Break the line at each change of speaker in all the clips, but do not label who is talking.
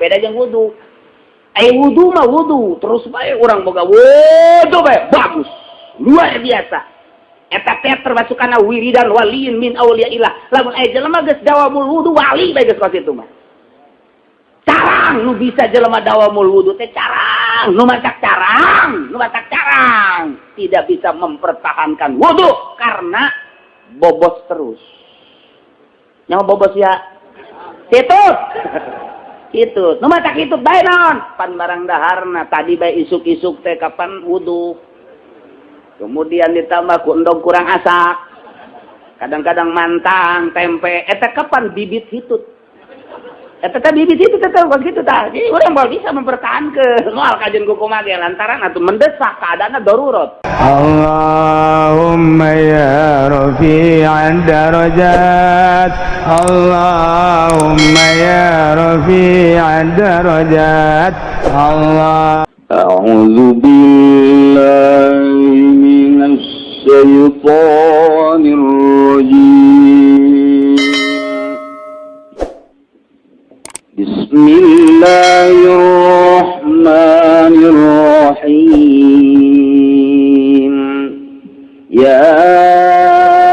beda jeung wudu. Wudu mah wudu, terus bae urang boga wudu bae bagus. Luar biasa. Eta teh termasuk kana wiridan waliin min auliyaillah. Lamun aya jelema geus dawamul wudu wali bae geus ka kitu mah. Carang nu bisa jelema dawamul wudu teh carang, nu macak carang. Tidak bisa mempertahankan wudu karena bobos terus. Nyawa bobos ya. Titut. Itu, nu macak itu bae naon? Pan barang daharna tadi bae isuk-isuk teh kapan wudu. Kemudian ditambah ku endog kurang asak. Kadang-kadang mantang, tempe, eta kapan bibit hitut. Eta teh bibit hitut teh begitu tah. Jadi urang bae bisa mempertahankeun moal kajen ku kumaha ge lantaran atuh mendesak keadaanna darurat.
Allahumma ya rafi'ad darajat, Allahumma ya rafi'ad darajat, Allah. A'udzu billahi minasy syaithanir rajim. Bismillahirrahmanirrahim. Ya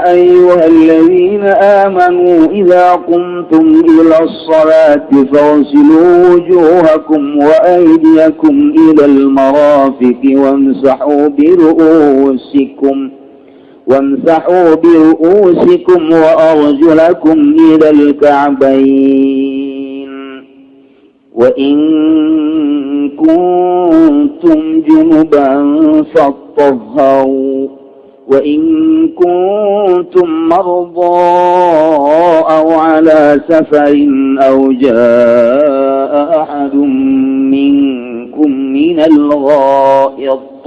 ayyuhalladzina amanu idza qumtum ilas salati faghsilu wujuhakum wa aydiyakum ilal marafiqi wamsahu bi ru'usikum wa arjulakum ilal ka'bayn wa in kuntum junuban fattahharu وإن كنتم مرضى أو على سفر أو جاء أحد منكم من الغائط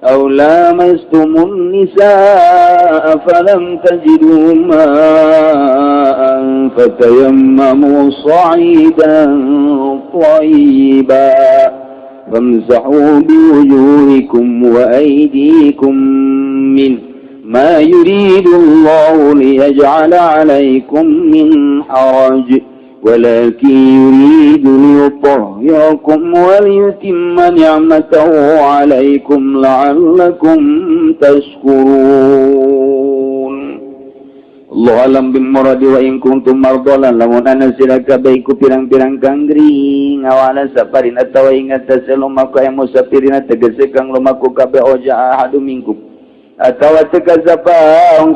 أو لامستم النساء فلم تجدوا ماء فتيمموا صعيدا طيبا فامسحوا بوجوهكم وأيديكم منه ما يريد الله ليجعل عليكم من حرج ولكن يريد ليطهركم وليتم نعمته عليكم لعلكم تشكرون. Allah alam bimuradi wa in kuntum mardalan lamun ana sira kabeh ku pirang-pirang kanggring awala safarin atawa ingat tasalumaka ay musafirin tegese kang lumaku kabeh oja ahadu minkum atawa tegazapa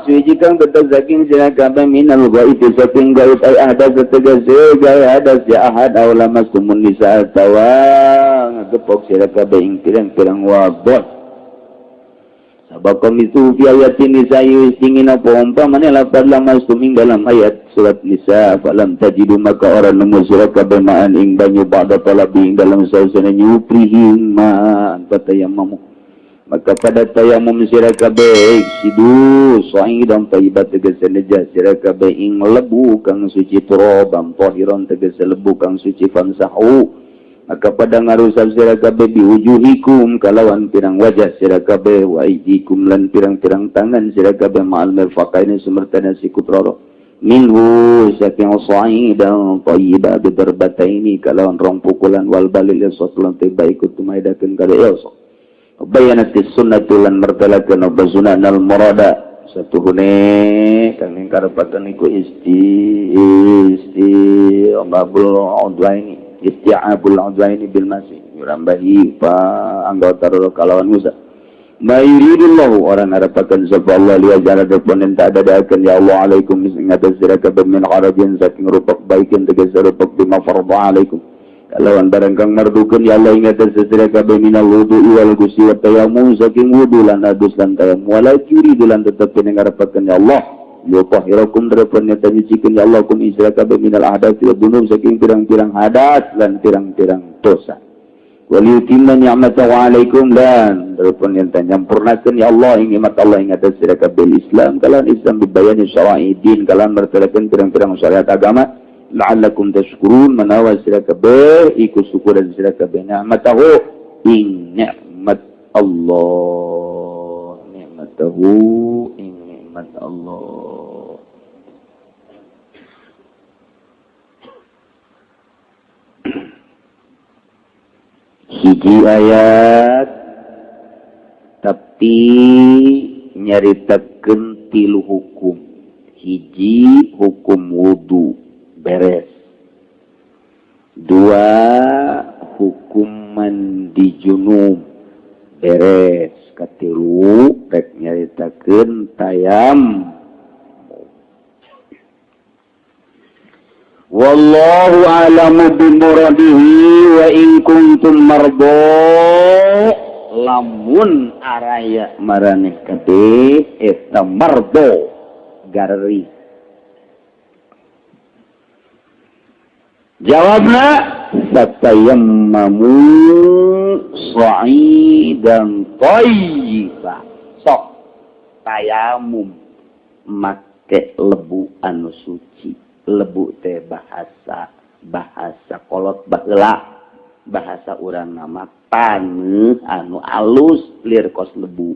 suci kang tetezaking sira kabeh minal ghaib saking gaib ay ada tegese gaya ada ya ahad aw lamastumun nisa atawa ngagepok sira kabeh ing pirang-pirang wadon. Sabakam itu fi ayatin nisa ingin apa umpamanya lafaz lamas tuming dalam ayat surat nisa falam tajidu maka orang nemu surat kabemaan ing banyu ba'da talabi ing dalam sausana nyuprihim ma'an patayamamu maka pada tayamum sira kabeh sidu sa'idan tayyibat tegese nejas sira kabeh ing lebu kang suci turabam tahiran tegese lebu kang suci fansahu maka pada ngarusap sira kabeh biwujuhikum kalawan pirang wajah sira kabeh wa aydikum lan pirang-pirang tangan sira kabeh ma'al mirfaqaini sumertana sikutroro minhu saking sa'idan thayyiba bidarbataini kalawan rong pukulan wal balil yasatlan tiba ikut tumaidakeun kada yasa bayanatis sunnatu lan martalakeun basunanal murada satuhune kang karepaken iku babul udwaini isti'abul udwaini bil masih yurambahi fa anggota kalawan Musa mayuridullahu orang harapakan sapa Allah liya jara deponen tak ada akan ya Allah alaikum ing atas sira kabeh min kharajin saking rupak baikin tegese rupak bima fardha alaikum kalawan barang kang mardukeun ya Allah ing atas sira kabeh minal wudu wal gusi wa tayammum saking wudu lan adus lan tayammum wala yuridulan tetep ing harapakan ya Allah yutahhirakum darapun nyata nyucikeun ya Allah kum isra kabeh minal ahdath wa dunub saking pirang-pirang hadas lan pirang-pirang dosa. Wal yutimma ni'matahu 'alaikum lan darapun nyata nyampurnakeun ya Allah ing nikmat Allah ing atas sira kabeh Islam kalawan Islam bibayani syara'i din kalawan mertelakeun pirang-pirang syariat agama la'allakum tashkurun manawa sira kabeh iku syukur sira kabeh ni'matahu ing nikmat Allah ni'matahu ing nikmat Allah. hiji ayat tapi nyaritakeun tilu hukum. Hiji hukum wudu beres. Dua hukum mandi junub beres. Katilu rek nyaritakeun tayam. Wallahu a'lamu bimuradihi wa in kuntum mardo lamun araya maraneh kabeh eta mardo garri. Jawabna satayammamu sa'idan thayyiba. Sok tayamum make lebu anu suci. Lebu teh bahasa kolot baheula, bahasa urang nama taneuh anu alus lir kos lebu.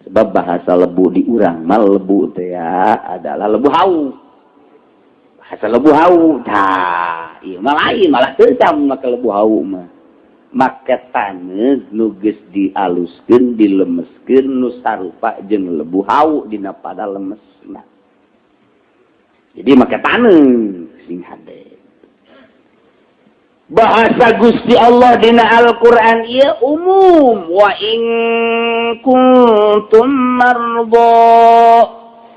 Sebab bahasa lebu di urang mah lebu teh adalah lebu hau. Bahasa lebu hau tah ieu mah lain malah teu sam make lebu hau mah. Make taneuh nu geus dialuskeun dilemeskeun nu sarupa jeung lebu hau dina pada lemesna. Jadi make taneuh sing hade. Bahasa Gusti Allah dina Al-Qur'an ieu umum. Wa in kuntum mardo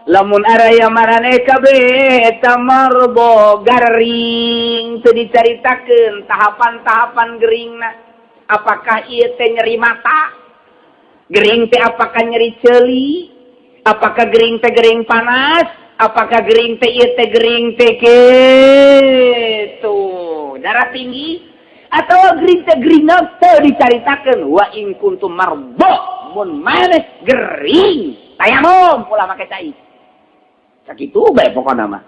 lamun araya maraneh kabeh eta mardo garing teu dicaritakeun tahapan-tahapan geringna. Apakah ieu teh nyeri mata? Gering teh apakah nyeri ceuli? Apakah gering teh gering panas? Apakah gering teh ieu teh gering teh kitu darah tinggi atau gering teh gering teu dicaritakeun wa in kuntum mardo mun maneh gering tayamum ulah make cai sakitu bae pokona mah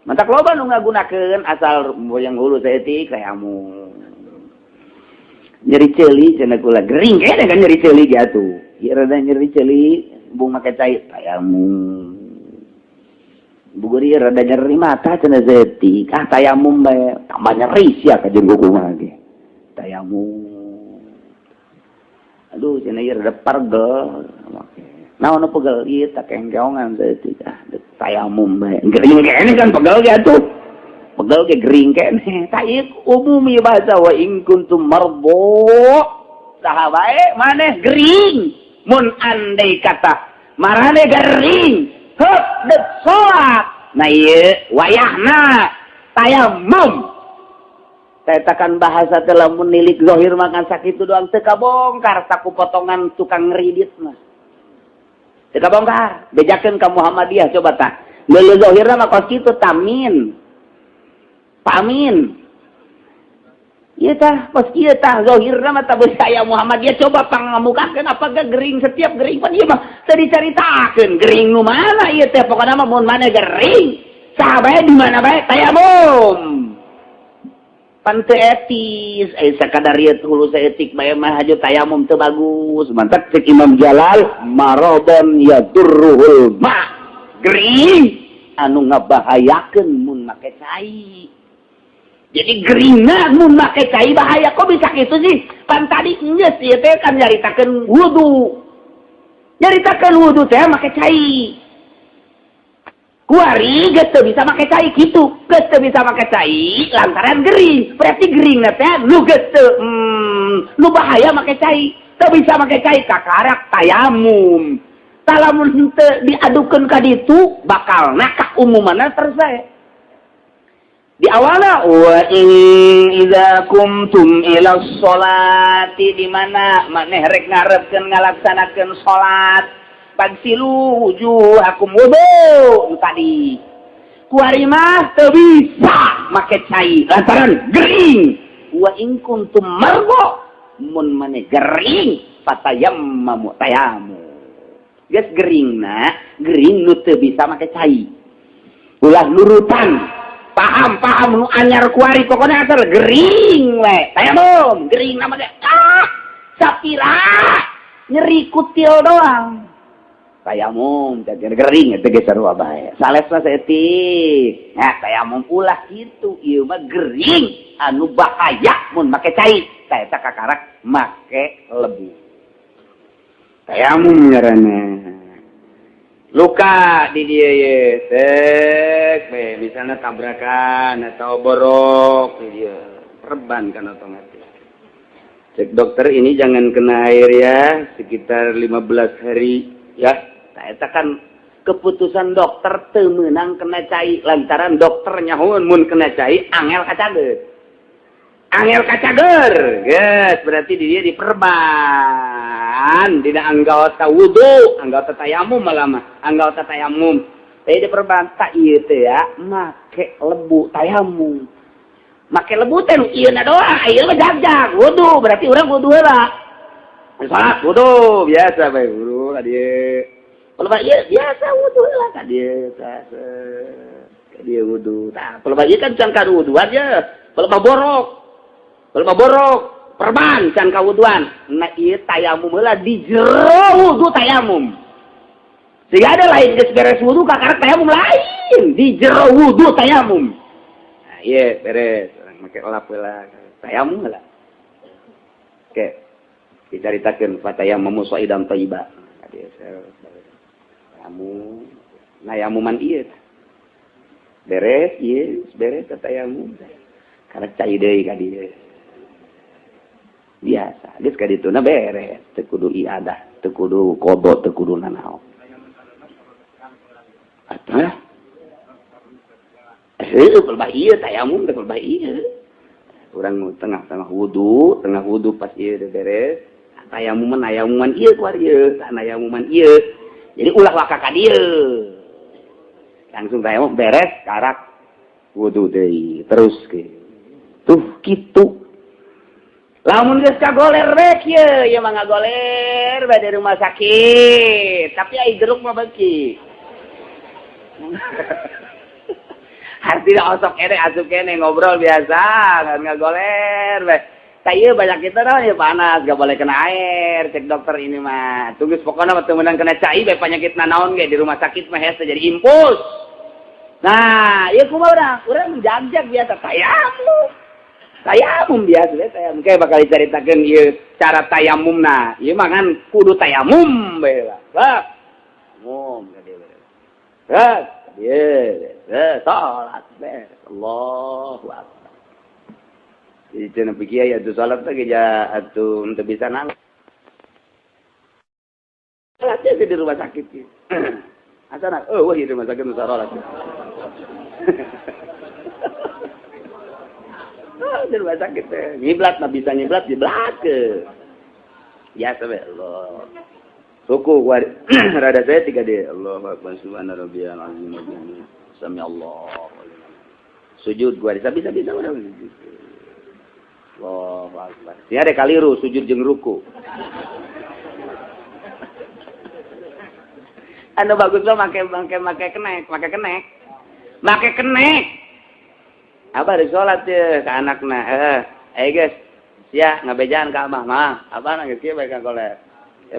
mantak loba nu ngagunakeun asal moyang hulu saeutik tayamum nyeri ceuli cenah kula gering kene kan nyeri ceuli ge atuh ieu rada nyeri ceuli bung make cai tayamum buguri rada nyeri mata cenah zetik tayamum bae tambah nyeri sia ka jeung kumaha ge tayamum aduh cenah ieu rada pargel naon pegel ieu tak kengkeongan zetik tayamum bae gering kene kan pegel ge atuh pegel ge gering kene tah ieu umum ieu bahasa wa in kuntum marbo saha bae maneh gering mun andai kata marane gering dek sholat nah iya wayahna tayamum tetakan bahasa teh lamun nilik zahir makan sakitu doang teu kabongkar saku potongan tukang ngridit mah teu kabongkar bejakeun ka Muhammadiyah coba tah leuleul zahirna mah kos kitu tamin pamin ieu tah pas ieu tah zahirna mah tah saya Muhammadiyah coba pangamukakeun apakah gering setiap gering pan ieu mah teu dicaritakeun gering nu mana ieu teh pokona mah mun maneh gering saha bae di mana bae tayamum pan teu etis sakadar ieu hulu saeutik bae mah hajo tayamum teu bagus mantap cek Imam Jalal maradon yadurruhul ma gering anu ngabahayakeun mun make cai. Jadi gerina mun make cai bahaya kok bisa gitu sih? Pan tadi geus ieu teh kan nyaritakeun wudu. Nyaritakeun wudu teh make cai. Kuari geus teu bisa make cai kitu. Geus teu bisa make cai lantaran gering. Berarti geringna teh nu geus teu nu bahaya make cai. Teu bisa make cai kakarak tayamum. Talamun teu diadukeun ka ditu bakal nakak umumanna tersae. Di awalnya wa in idza kumtum ila sholati di mana maneh rek ngarepkeun ngalaksanakeun salat pagsilu wujuhakum wudu tadi kuari mah teu bisa make cai lantaran gering wa in kuntum margo mun maneh gering fatayammamu tayamu geus geringna gering nu teu bisa make cai ulah nurutan paham nu anyar kuari pokoknya asal gering we tayamum gering nama teh sapira nyeri kutil doang tayamum jadi gering teh geus sarua bae salesna saeutik nya tayamum ulah kitu ieu mah gering anu bahaya mun make cai tah eta kakarak
make lebu. Tayamum ngaranna. Luka di dia ye, misalnya tabrakan atau borok di dia, perban kan otomatis. Cek dokter ini jangan kena air ya, sekitar 15 hari ya. Eta kan keputusan dokter teu meunang kena cai lantaran dokter nyahoeun mun kena cai angel kacageut. Angel kacager, guys, berarti dia diperban, tidak anggota wudu, anggota tayamum malah mah, anggota tayamum. Tapi diperban tak ieu teh ya, make lebu tayamum. Make lebu teh nu ieu na doang, ieu mah jag-jag, wudu, berarti urang wudu heula. Salat wudu biasa bae, wudu ka dieu. Kalau ieu biasa wudu heula ka dieu, ka dieu wudu. Tah, kalau ieu kan can ka wuduan ya, kalau borok. Kalau borok, perban can kawuduan. Nah ieu tayamum heula di jero wudu tayamum. Sehingga ada lain geus beres wudu kakak tayamum lain di jero wudu tayamum. Nah ieu beres, urang make olap heula tayamum heula. Oke. Dicaritakeun fatayamum sa'idan thayyiba. Tayamum, nayamuman ieu. Beres ieu, beres tayamum. Karena cai deui ka dieu. Biasa, geus ka dituna beres, teu kudu iadah, teu kudu qada, teu kudu nanaon. Atuh. Heuh, pelbah ieu tayamum teh pelbah ieu. Urang tengah-tengah wudu pas ieu beres, tayamuman ieu kuar ieu, nayamuman ieu. Jadi ulah waka ka dieu. Langsung tayamum beres, karak wudu deui, terus ke. Tuh kitu. Lamun geus kagoler rek ye mah ngagoler bae di rumah sakit. Tapi ai jeruk mah beuki. Artinya osok kene asup kene ngobrol biasa, kan ngagoler bae. Tah ieu banyak kita naon ya panas, gak boleh kena air. Cek dokter ini mah. Tunggu pokona mah teu meunang kena cai bae panyakitna naon ge di rumah sakit mah hese jadi impus. Nah, ieu kumaha urang menjagjag biasa tayamum. Tayamum biasa we tayamum kayak bakal dicaritakeun ieu cara tayamumna. Ieu mah kan kudu tayamum bae lah. Bah. Mum ka dieu. Terus dieu salat bae. Allahu akbar. Jadi cenah pikir ya tu salat teh geja atuh teu bisa nang. Salatnya di rumah sakit ieu. Asana wah di rumah sakit nu salat. Di rumah sakit nyiblat mah bisa nyiblat nyiblat ke biasa be Allah suku gua rada saya 3D Allahu akbar subhana rabbiyal azim sami Allah sujud gua bisa udah Allahu akbar sia ada kaliru sujud jeung ruku anu bagus lo make kenek apa di sholat ya ke anakna guys sia ngabejaan ka abah mah abah nangis kieu bae ka goler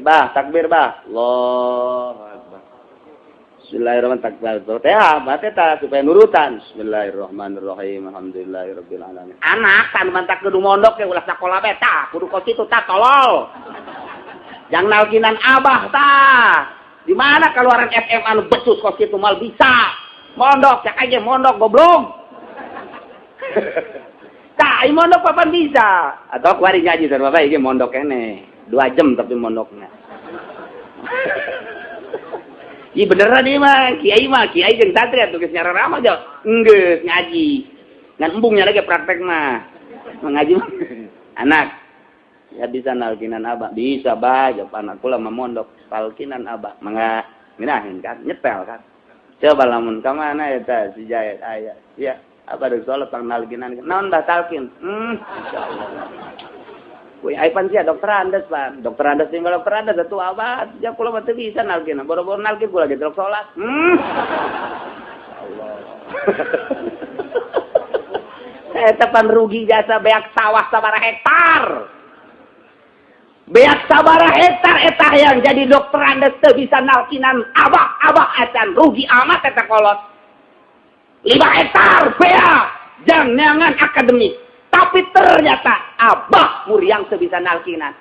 bah takbir bah Allahu akbar bismillahirrahmanirrahim takbir teh abah teh supaya nurutan bismillahirrahmanirrahim alhamdulillahirabbil alamin anak kan mantak kudu mondok ke ulah sakola bae tah kudu kos itu tah tolol jang nalkinan abah tah di mana keluaran FM anu becus kos itu mal bisa mondok cak aja mondok goblok. Tak, mondok papan bisa. Atau kuari ngaji sarua bae iki mondok kene. 2 jam tapi mondoknya. Iya beneran ieu mah, kiai jeung santri atuh geus nyararama aja. Enggeus ngaji. Ngan embungnya lagi praktek mah. Ngaji mah. Anak ya bisa nalkinan abah, bisa bae jawaban aku lama mondok talkinan abah. Mangga nginahin kan, nyetel kan. Coba lamun ka mana eta si Jaya aya. Ya. Apa ada soal tentang nalkinan naon dah talkin insyaallah kuy aipan sia dokter Andes Pak dokter Andes tinggal dokter Andes atuh abad ya kula mah teu bisa nalkin boro-boro nalkin kula ge terus salat Allah eta pan rugi jasa beak sawah sabaraha hektar beak sabaraha hektar eta yang jadi dokter Andes teu bisa nalkinan abah acan rugi amat eta kolot 5 hektar bea jangan akademik Tapi ternyata abah muriang sebisa nalkinan.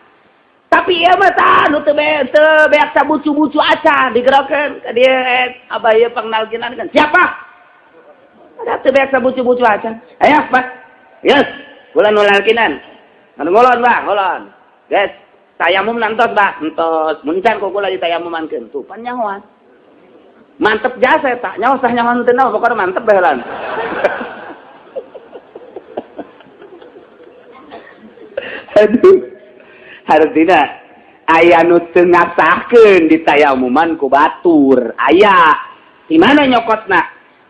Tapi iya mah nu teu beak sabucu-bucu acan digerakkeun ka dieu abah ieu pangnalkinan kan. Siapa? Ada teu beak sabucu-bucu acan. Aya, Pak. Yes, kula nu nalkinan. Anu ngolon, Pak, ngolon. Guys, tayamum nantos, Pak. Entos muncan ku kula ditayamumankeun. Tuh pan nyahoan. Mantep jasa eta. Nyaho sah nyahoan teu naon pokona mantep bae heula. Aduh. Hartina aya nu teu ngasahkeun ditayamuman ku batur. Aya. Di mana nyokotna?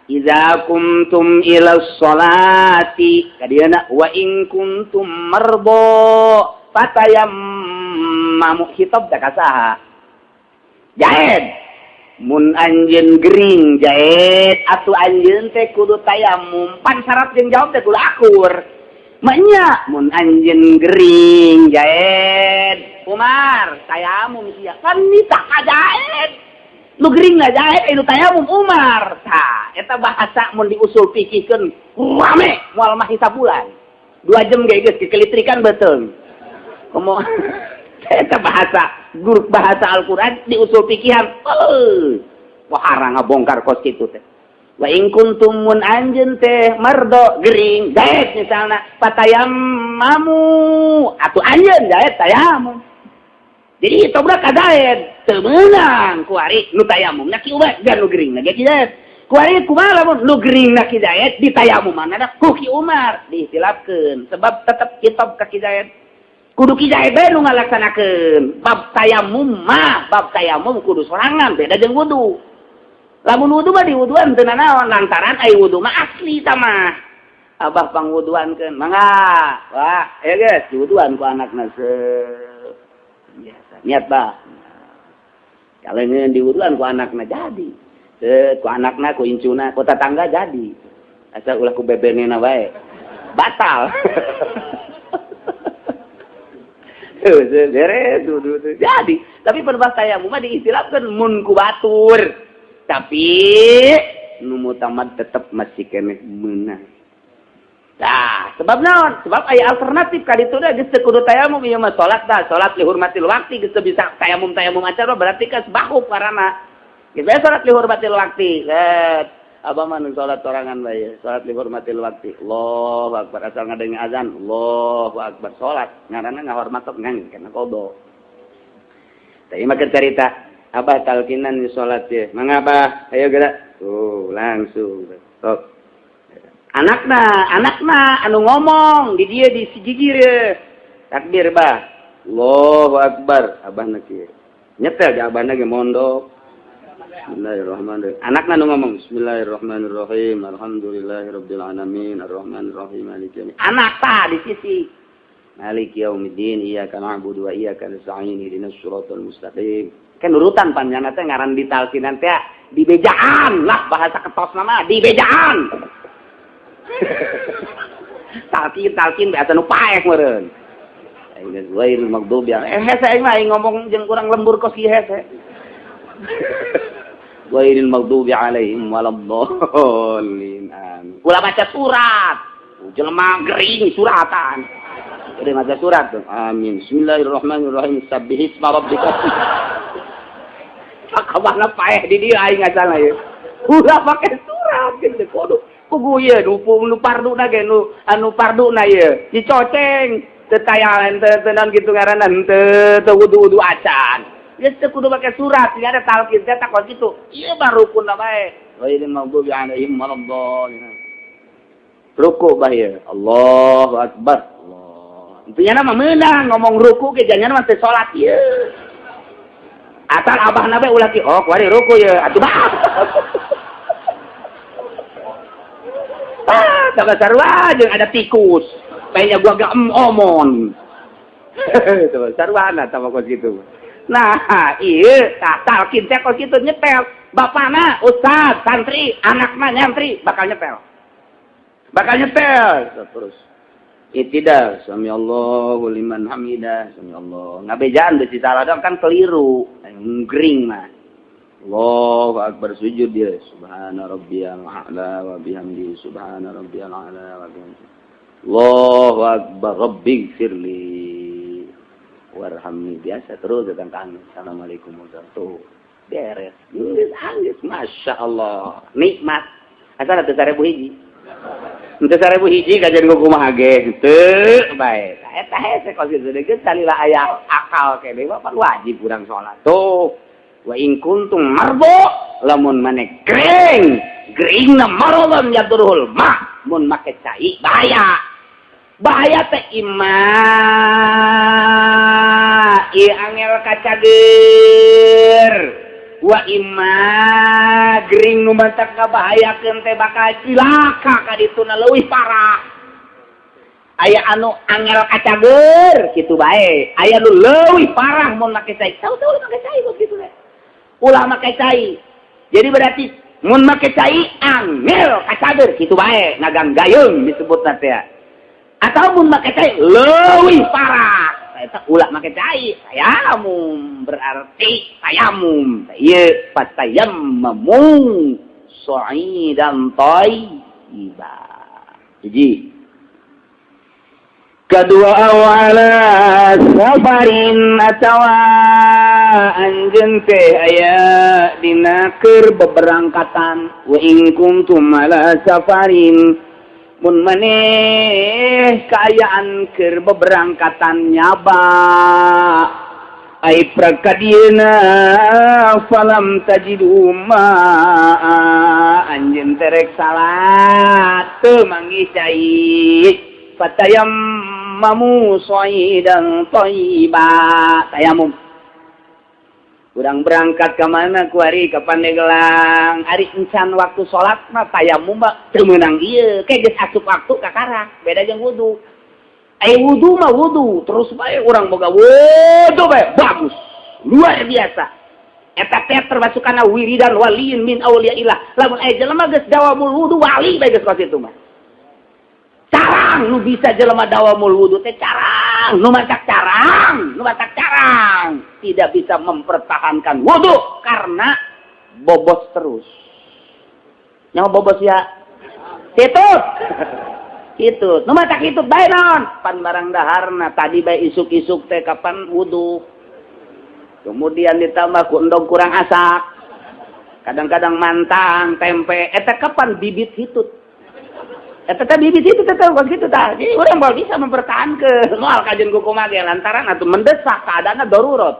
Idza kuntum ila sholati kadieuna wa in kuntum marbo fatayammamu khitab da kasaha. Jaed. Mun anjeun gering jaed atuh anjeun teh kudu tayamum. Pan syarat jeung jawab teh kudu akur. Maknya mun anjeun gering jaed Umar tayamum sia kan nita kajaed nu gering na jaed anu tayamum Umar tah eta bahasa mun diusul pikikeun rame moal mah hisab bulan 2 jam ge geus dikelitrikan betul komo eta bahasa guru bahasa Al-Qur'an diusul pikihan wah arang ngabongkar kos kitu teh. Wa in kuntum mun anjeun teh mardo gering jaed misalna patayammamu atuh anjeun jaed tayamum. Jadi itu budak kadaed teu meunang ku ari nu tayamumna ki Umar gan nu gering ge ki jaed. Ku ari kumaha lamun nu gering ki jaed ditayamumana da ku ki Umar diistilafkeun sebab tetep kitab ka ki jaed. Kudu ki jaed bae nu ngalaksanakeun. Bab tayamum mah bab tayamum kudu sorangan beda jeung wudu. Lamun wudu mah diwuduan teu nanaon lantaran ai wudu mah asli tah mah. Abah pangwuduankeun. Mangga. Wah, ya geus diwuduan ku anakna biasa. Niat bah. Kalau ngeun diwuduan ku anakna jadi. Ku anakna ku incuna ku tetangga jadi. Asal ulah ku bebenena wae. Batal. Beres jadi. Tapi penebas tayamum mah diistilahkeun mun ku batur. Tapi nu mutamad tetap masih kene meunang. Tah, sebab naon? Sebab aya alternatif ka ditu da geus teu kudu tayamum ieu mah salat tah, salat li hurmatil waqti geus bisa tayamum acara berarti ka sebahuk karana. Geus bae salat li hurmatil waqti. Abah mah nu salat sorangan bae, salat li hurmatil waqti. Allahu akbar asal ngadenge azan, Allahu akbar salat. Ngaranna ngahormatok ngang kana qada. Tah ieu mah cerita Abah talkinan di sholat ya. Mangga ayo gerak. Tuh, langsung. Sok. Anakna anu ngomong di dia di sijijir ya. Takbir bah. Allahu akbar. Abahna kieu. Nyetel ge abahna ge mondok. Bismillahirrahmanirrahim. Anakna anu ngomong Bismillahirrahmanirrahim. Alhamdulillahirabbil alamin. Arrahmanirrahim. Maliki yaumiddin. Anak tah di sisi. Maliki yaumiddin. Iyyaka na'budu wa iyyaka nasta'in. Ihdinas siratal mustaqim. Kan urutan panjangna teh ngaran ditalkinan teh dibejaan lah bahasa ketos nama dibejaan. talkin biasa nu paek meureun. Ayeuna wail magdubi. Hese aing mah ngomong jeung kurang lembur kos ieu hese. Wailil magdubi alaihim waladdallin. Ulah baca surat. Jelema gering suratan. Udah baca surat. Amin. Bismillahirrahmanirrahim. Sabbihisma rabbika. Kabahna paeh di dieu aing asalna ye. Ulah make surat gitu kudu. Kudu ye nu parduna ge nu anu parduna ye. Dicoceng teu taya teu naon kitu ngaranna teu wudu acan. Geus teu kudu make surat, nya ada talqin teh takon kitu. Ieu mah rukunna bae. Wa ilal maghdubi alaihim waladdallin. Ruku bae. Allahu akbar. Allah. Intinya mah meunang ngomong ruku ge jangan mah teu salat ieu. Asal abah nabe ulah ki, oh kuari ruku ya, atuh bah. Tambah sarua jeung ada tikus. Kayaknya gua gak omon. Tuh, sarwana tambah kos gitu. Nah, ieu tah talkin teh kos kitu nyetel. Bapana, ustaz, santri, anakna nyantri bakal nyetel. Terus. Itidal, sami Allahu liman hamidah, sami Allah. Ngabejaan besi salah dong kan keliru, ngering mah. Allahu akbar sujud dia. Subhana rabbiyal a'la wa bihamdi subhana rabbiyal a'la wa bihamdi. Allahu Akbar, Rabbighfirli warhamni. Biasa terus datang kami. Assalamualaikum warahmatullahi wabarakatuh. Beres. Angis, Masya Allah. Nikmat. Asal ada 1000 hiji. Untuk 1000 hiji kajian kumaha ge. Teu bae. Eta hese kos kitu deui salila aya akal kene bapak wajib urang salat. Tuh. Wa in kuntum marbo lamun maneh gering. Geringna marodon yadurul ma. Mun make cai bahaya. Bahaya teh ieu angel kacager. Wa imma gering nu mantak ngabahayakeun teh bakal cilaka ka dituna leuwih parah. Aya anu angel kacager kitu bae, aya nu leuwih parah mun make cai. Tahu make cai begitu teh. Ulah make cai. Jadi berarti mun make cai angel kacager kitu bae, ngaganggayeung disebutna teh. Atau mun make cai leuwih parah. Eta ulah make cai, tayamum berarti tayamum. Ieu patayammamu sa'idan thayyiban. Hiji. Kedua awala safarin atawa anjeun teh aya dina keur beberangkatan wa in kuntum ala safarin mun maneh kaayaan keur beberangkatan nyaba ai prakadieuna falam tajidu ma anjeun terek salat teu manggih cai fatayammamu sa'idan thayyiba tayamum. Urang berangkat ke mana ku hari ke Pandeglang. Ari encan waktu sholat mah tayamum mah teu meunang ieu. Ke geus asup waktu kakara. Beda jeung wudu. Wudu mah wudu. Terus bae urang boga wudu bae. Bagus. Luar biasa. Eta teh termasukana wiridan waliin min auliyaillah. Lamun aya jelema geus dawamul wudu wali bae geus ka kitu mah. Carang nu bisa jelema dawamul wudu teh carang, nu matak carang, tidak bisa mempertahankan wudu karena bobos terus. Nyawa bobos ya. Hitut. Hitut. Nu matak hitut bae naon? Pan barang daharna tadi bae isuk-isuk teh kapan wudu. Kemudian ditambah ku endog kurang asak. Kadang-kadang mantang, tempe, eta kapan bibit hitut. Eta teh bibit itu teh kos kitu tah. Jadi urang bae bisa mempertahankeun moal kajian kumaha ge lantaran atuh mendesak keadaanna darurat.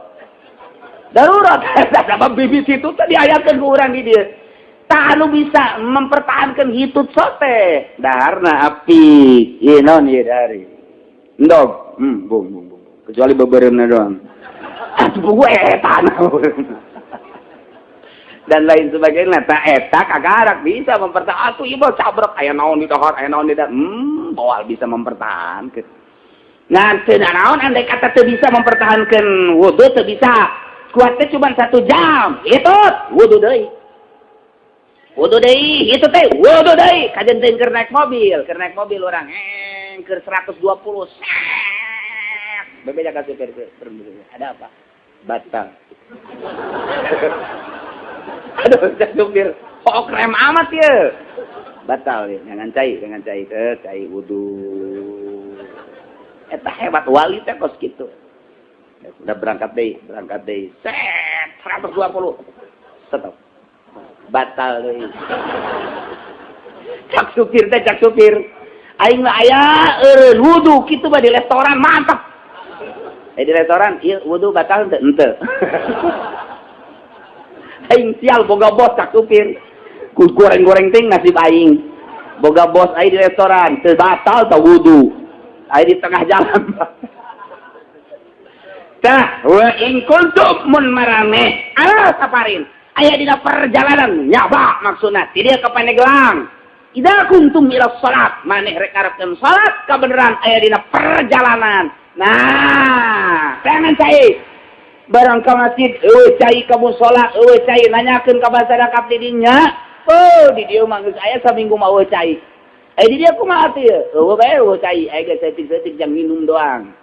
Darurat. Sabab bibit itu teh diayakeun ku urang di dieu. Tah anu bisa mempertahankan hitut sote. Daharna api. Ieu naon ieu dari. Endog. Bung. Kecuali bebereunna doang. Atuh buku eta dan lain sebagainya. Nah, eta kagarak bisa mempertahankan. Atuh ieu cabrek aya naon di dahar, aya naon di dahar. Moal bisa mempertahankan. Nah, teu naon andai kata teu bisa mempertahankan wudu teu bisa. Kuatnya cuma 1 jam. Hitut, wudu deui. Wudu deui, itu teh wudu deui. Kajen teh keur naik mobil urang. Keur 120. Bebe jaga supir. Ada apa? Batal. Aduh, supir. Kok krem amat ya? Batal ya. Jangan cai. Cai wudu. Eta hebat wali teh kos kitu. Udah berangkat deh. Set 120. Stop. Batal deh. Cak supir. Aing mah aya eureun wudu kitu mah di restoran mantap. Di restoran ieu wudu batal henteu. Aing sial boga bos cak supir. Ku goreng-goreng ting nasib aing. Boga bos aing di restoran teu batal teu wudu. Aing di tengah jalan. Tah wa in kuntum mun marane ala safarin. Aya dina perjalanan nyaba maksudna ti dieu ka Pandeglang. Ida kuntum ila salat maneh rek arepkeun salat kabeneran aya dina perjalanan. Nah, jangan cai. Barang ka masjid, cai ka mushola, cai nanyakeun ka masyarakat di dinya. Oh, di dieu mah geus aya saminggu mah cai. Di dieu kumaha teh? Bae cai, aya ge setik-setik jang minum doang.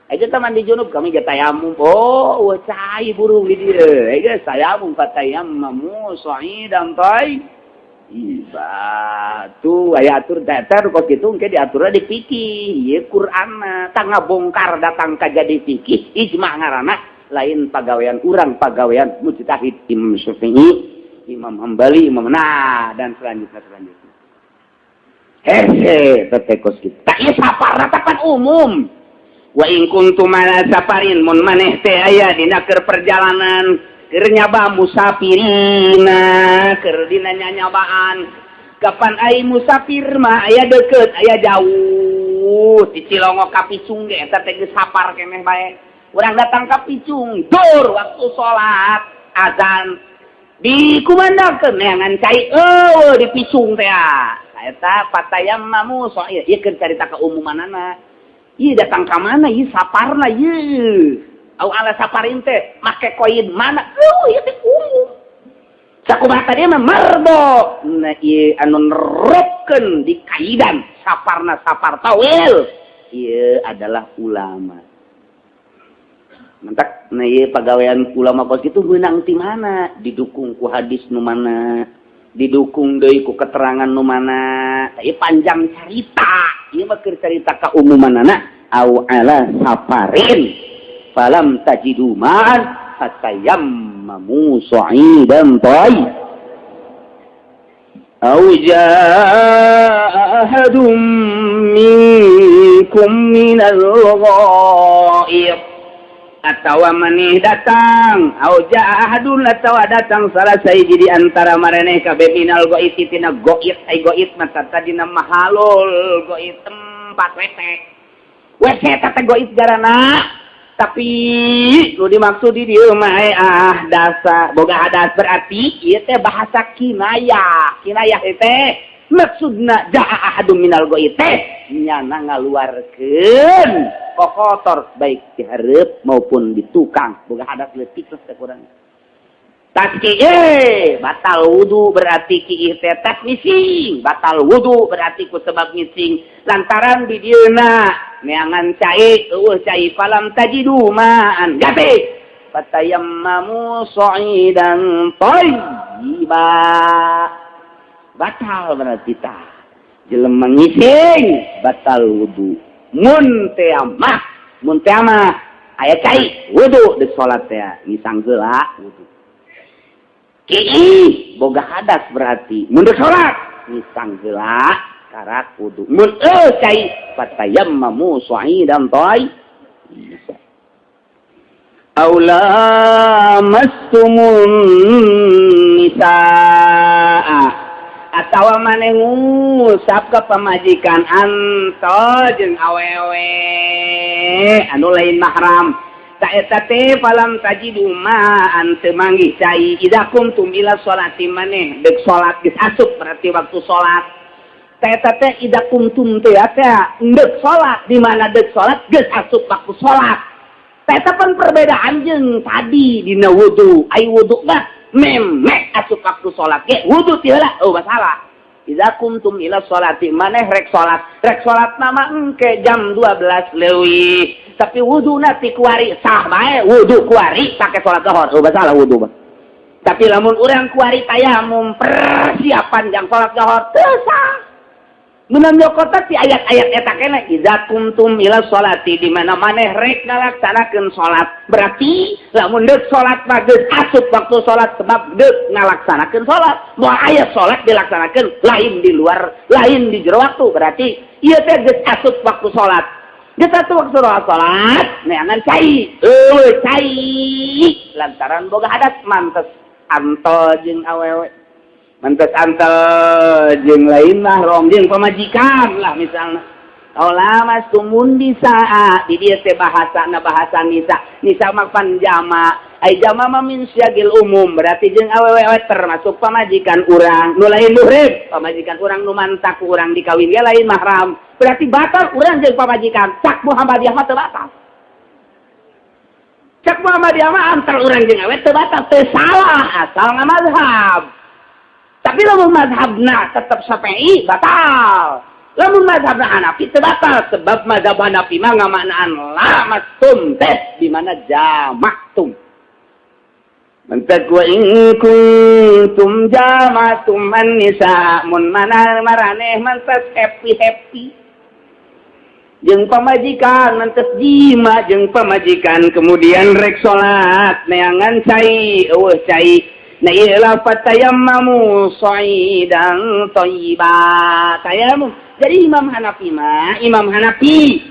Aja teman di junub kami ge tayamum. Oh, cai burung di dieu. Aya ge tayamum fatayammamu sa'idan thayyiban. Tuh aya atur datar kok kitu engke diaturna di fikih, ieu Qur'anna tangga bongkar datang ka jadi fikih, ijma ngaranna lain pagawean urang, pagawean mujtahid Imam Syafi'i, Imam Hambali, Imam dan selanjutnya. Tetekos kitu. Tak ieu saparna tapan umum. Wa in kuntum ala safarin mun maneh teh aya dina keur perjalanan, keur nyaba musafirina, keur dina nyabaan. Kapan ai musafir mah aya deukeut, aya jauh. Di Cilongo ka Picung ge eta teh geus sapar keneh bae. Urang datang ka Picung, dur waktu salat azan dikumandangkeun neangan cai di Picung teh. Eta patayammamu so ieu keur carita keumumanana. Ieu datang ka mana ieu saparna ieu. Au ala saparin teh make koin mana? Ieu teh umum. Sakumaha tadi mah mardo. Nah ieu anu nerepkeun di kaidan saparna sapar tawil. Ieu adalah ulama. Mentak nah ieu pagawean ulama kos kitu beunang ti mana? Didukung ku hadis nu mana? Didukung deui ku keterangan nu mana? Ieu panjang carita. Ieu mah keur carita kaumumanana au ala safarin. Falam tajidu ma'an fatayammamu sa'idan thayyib. Au jaa ahadum minkum minal ghaib. Atawa maneh datang, au jaa ahadun atawa datang salah sahiji di antara maraneh kabeh minal ghaib tina ghaib, ai ghaib mah tadina mahalul ghaib tempat wc teh ghaib garana. Tapi nu dimaksud di dieu mah dasa boga hadas berarti ieu teh bahasa kinayah. Kinayah teh maksudna jaa ahadum minal ghaib teh nyana ngaluarkeun kokotor baik di hareup maupun di tukang boga hadas leutik teh kurang. Taski batal wudu berarti ki teh tas missing, batal wudu berarti ku sebab missing lantaran di dieuna neangan cai eueuh cai falam tajidu ma'an gabe fatayammamu sa'idan thayyiba batal berarti tah jelema ngising batal wudu mun teh mah aya cai wudu deuk salat teh ngisang heula wudu Kii boga hadas berarti mun deuk salat ngisang heula karak wudu mun cai fatayammamu sa'idan thayyiban aula mastumun nisaa atawa maneh ngusap ka pamajikan anta jeung awewe anu lain mahram. Taeta teh falam tajidu ma'an teu manggih cai idza kumtum ila sholati maneh deuk salat geus asup berarti waktu salat. Taeta teh idza kumtum teh deuk salat di mana deuk salat geus asup waktu salat. Taeta pan perbedaan jeung tadi dina wudu. Ai wudu mah memek asup waktu salat ge wudu teh heula masalah. Idza kumtum ila sholati maneh rek salat nama engke jam 12 leuwih. Tapi wudu nanti kuari sah bae wudu kuari pakai salat zuhur masalah wudu mah. Tapi lamun urang kuari tayamum persiapan jang salat zuhur teu sah. Mun nyokota ti ayat-ayat eta keneh idza kuntum ila sholati di mana maneh rek ngalaksanakeun salat berarti lamun deuk salat mah geus asup waktu salat sebab deuk ngalaksanakeun salat. Moal aya salat dilaksanakeun lain di luar lain di jero waktu berarti ieu teh geus asup waktu salat. Geus asup waktu salat neangan cai cai lantaran boga hadas mantes antol jeung awewe mantes antel jeung lain mahram jeung pamajikan lah misalna. Aula mastumun bisa di dieu teh bahasa nisa mah panjama. Ai jama mah min syagil umum berarti jeung awewe termasuk pamajikan urang nu lain muhrim, pamajikan urang nu mantak urang dikawin ge lain mahram. Berarti batal urang jeung pamajikan. Cak Muhammadiyah mah teu batal. Cak Muhammadiyah mah antar urang jeung awewe teu batal, teu salah asal mazhab. Tapi lamun mazhabna tetap Syafi'i batal. Lamun mazhabna Hanafi teu batal sebab mazhab Hanafi mah ngamaknaan lamastum teh di mana jamaktum. Mentek wa in kuntum jama'tum an-nisa mun mana maraneh mantes happy jeung pamajikan mantes jima jeung pamajikan kemudian rek salat neangan cai eueuh cai na ila fatayammamu sa'idan thayyiba tayamum. Jadi Imam Hanafi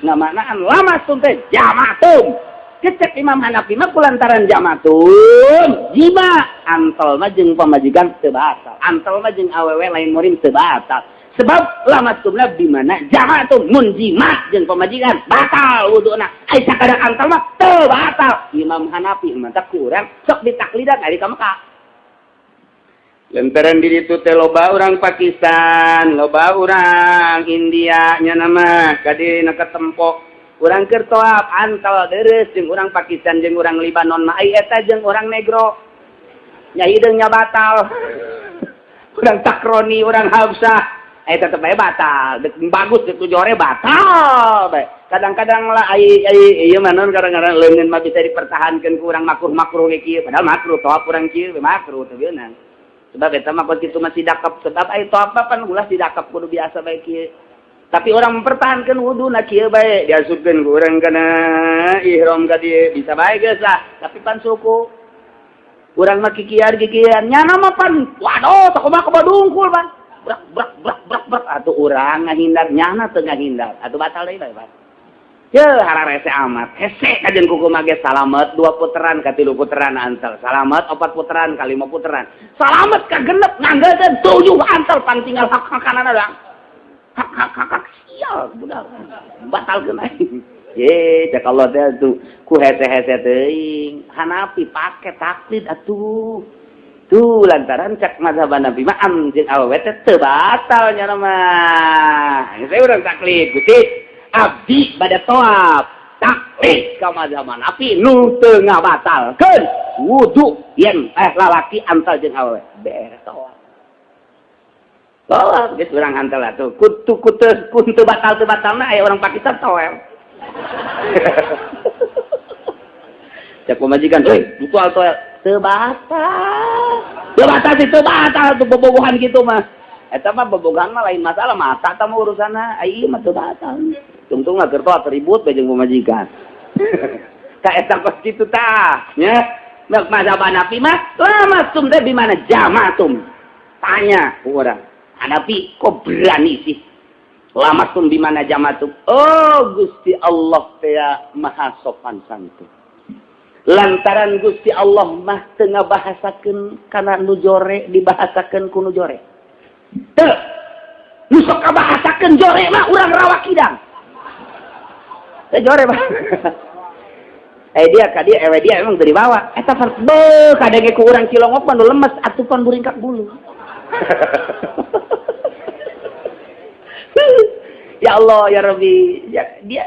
ngamanaan lamastum teh jama'tum. Kecek Imam Hanafi mah kulantaran jamatun jima antel mah jeung pamajikan teu batal, antel mah jeung awewe lain murim teu batal. Sebab lamastumna bimana jamatun mun jima jeung pamajikan batal wuduna. Ai sakadang antel mah teu batal. Imam Hanafi mah tak kurang sok ditaklidan ari ka Mekah. Lantaran di ditu teh loba urang Pakistan, loba urang India nya nama kadina ketempo. Urang keur toab antal deres jeung urang Pakistan jeung urang Libanon mah ai eta jeung urang negro. Nya hideung nya batal. Urang takroni, urang Habsah, eta teh bae batal. Dek bagus dek jore batal bae. Kadang-kadang lah ai ieu mah non kadang-kadang leungeun mah bisa dipertahankeun ku urang makruh ge kieu padahal makruh toab urang kieu makruh teh beunang. Sebab eta mah kitu masih dakap sebab ai toab kan ulah didakap kudu biasa bae kieu. Tapi orang mempertahankan wudu na kieu bae diasupkeun ku urang kana ihram ka dieu bisa bae geus lah tapi pan suku urang mah kikiar nyana mah pan waduh sakumaha kabadungkul pan brak atuh urang ngahindar nyana teu ngahindar atuh batal deui bae pan yeuh hararese amat hese kajeun kuku mah ge salamet 2 puteran ka 3 puteran antel salamet 4 puteran ka 5 puteran salamet ka genep nganggeulkeun 7 antel pan tinggal hak-hakanan doang hak sial budak batalkeun aing ye cek Allah teh tuh ku hese-hese teuing Hanafi pake taklid atuh tuh lantaran cek mazhab Hanafi mah jeung awewe teh teu batal nya mah saya urang taklid gusti abdi bade toab taklid ka mazhab Hanafi nu teu ngabatalkeun wudu yen lalaki antal jeung awewe beres toab. Oh, geus urang hantel atuh. Kuntu batal-batalna aya orang Pakistan toel. Cek pamajikan, "Euy, mutual toel teu batal." Teu batal sih teu batal tuh bobogohan kitu mah. Eta mah bobogohan mah lain masalah, mata tah mah urusanna. Ai mah teu batal. Tungtungna keur toel ribut bae jeung pamajikan. Ka eta kos kitu tah, nya. Mazhab Hanafi mah lamastum teh di mana jamatum. Tanya urang. Hanafi kok berani sih lamastum di mana jamatum? Oh Gusti Allah teh maha sopan santun. Lantaran Gusti Allah mah teu ngabahasakeun kana nu jore dibahasakeun ku nu jore. Teu. Nu sok kabahasakeun jore mah urang Rawakidang. Teu jore mah. Dia ewe dia emang dari bawah. Eta farbe kadenge ku urang Cilongok pan lemes atuh pan buringkak bulu. Ya Allah ya Rabbi dia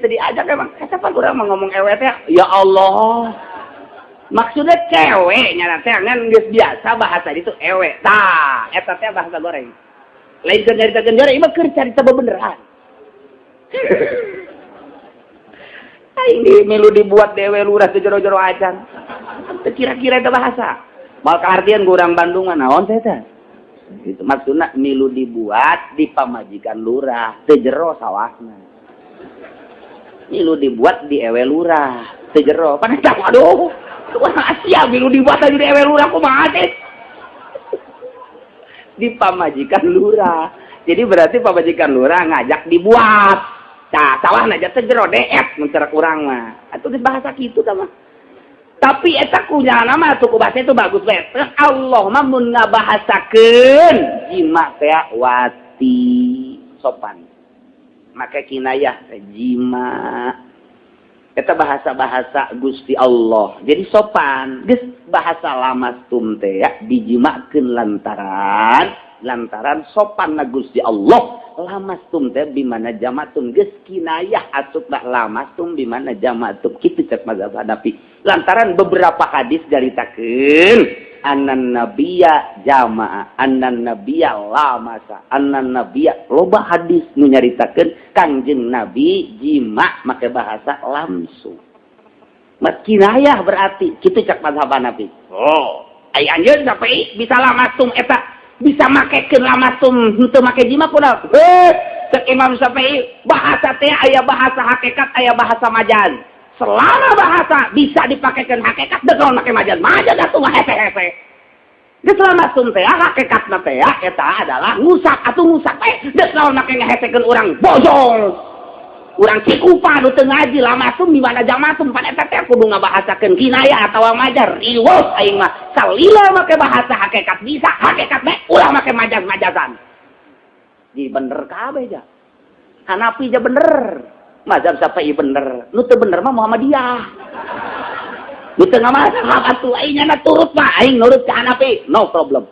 tadi ajak emang eta pan urang mah ngomong ewe teh ya Allah maksudnya cewek nya teh ngan geus biasa bahasa itu ewe tah eta teh bahasa goreng lain keur nyarita genjore ieu mah keur carita bebeneran ini melu dibuat dewe lurah teh jero-jero acan kira-kira eta bahasa mal kaartian ku urang Bandungan naon teh teh itu maksudnya milu dibuat di pamajikan lurah teu jero sawahna milu dibuat di ewe lurah teu jero pan eta waduh Asia milu dibuat di ewe lurah kumaha teh di pamajikan lurah jadi berarti pamajikan lurah ngajak dibuat tah sawahna aja teu jero deet mun cara urang mah atuh geus bahasa kitu tah mah. Tapi eta kunya nama suku bahasa itu bagus banget. Allah mah mun ngabahasakeun jima teh wati sopan. Maka kinayah jima. Eta bahasa-bahasa Gusti Allah. Jadi sopan. Geus bahasa lamastum teh dijimakeun lantaran sopan na Gusti Allah. Lamastum teh bimana jamatum geus kinayah asup lamastum bimana jamatum kitu cek mazhab Hanafi lantaran beberapa hadis jaritakeun annan nabiyya jama'a annan nabiyya lamasa annan nabiyya loba hadis nu nyaritakeun Kangjeng Nabi jima make bahasa lamsu Kinayah berarti kitu cak mazhab Hanafi. Oh, ai anjeun Syafi'i bisa lamasum eta bisa makekeun lamasum henteu make jima kunaon? Cek Imam Syafi'i bahasa teh aya bahasa hakikat aya bahasa majaz. Selama bahasa bisa dipakekeun hakikat deuk naon make majaz. Majaz atuh mah hese-hese. Geus lamasum teh hakikatna teh eta adalah ngusak atuh ngusak teh deuk naon make ngahesekeun urang bojong. Urang cikupa nu teu ngaji lamasum di mana jamasum pada eta teh kudu ngabahasakeun kinayah atawa majar riwos aing mah salila make bahasa hakikat bisa hakikat teh ulah make majaz-majazan di bener kabeh ja Hanafi ja bener mazhab Syafi'i bener nu teu bener mah Muhammadiyah nu teu ngamazhab atuh aing nya turut mah aing nurut ka Hanafi no problem.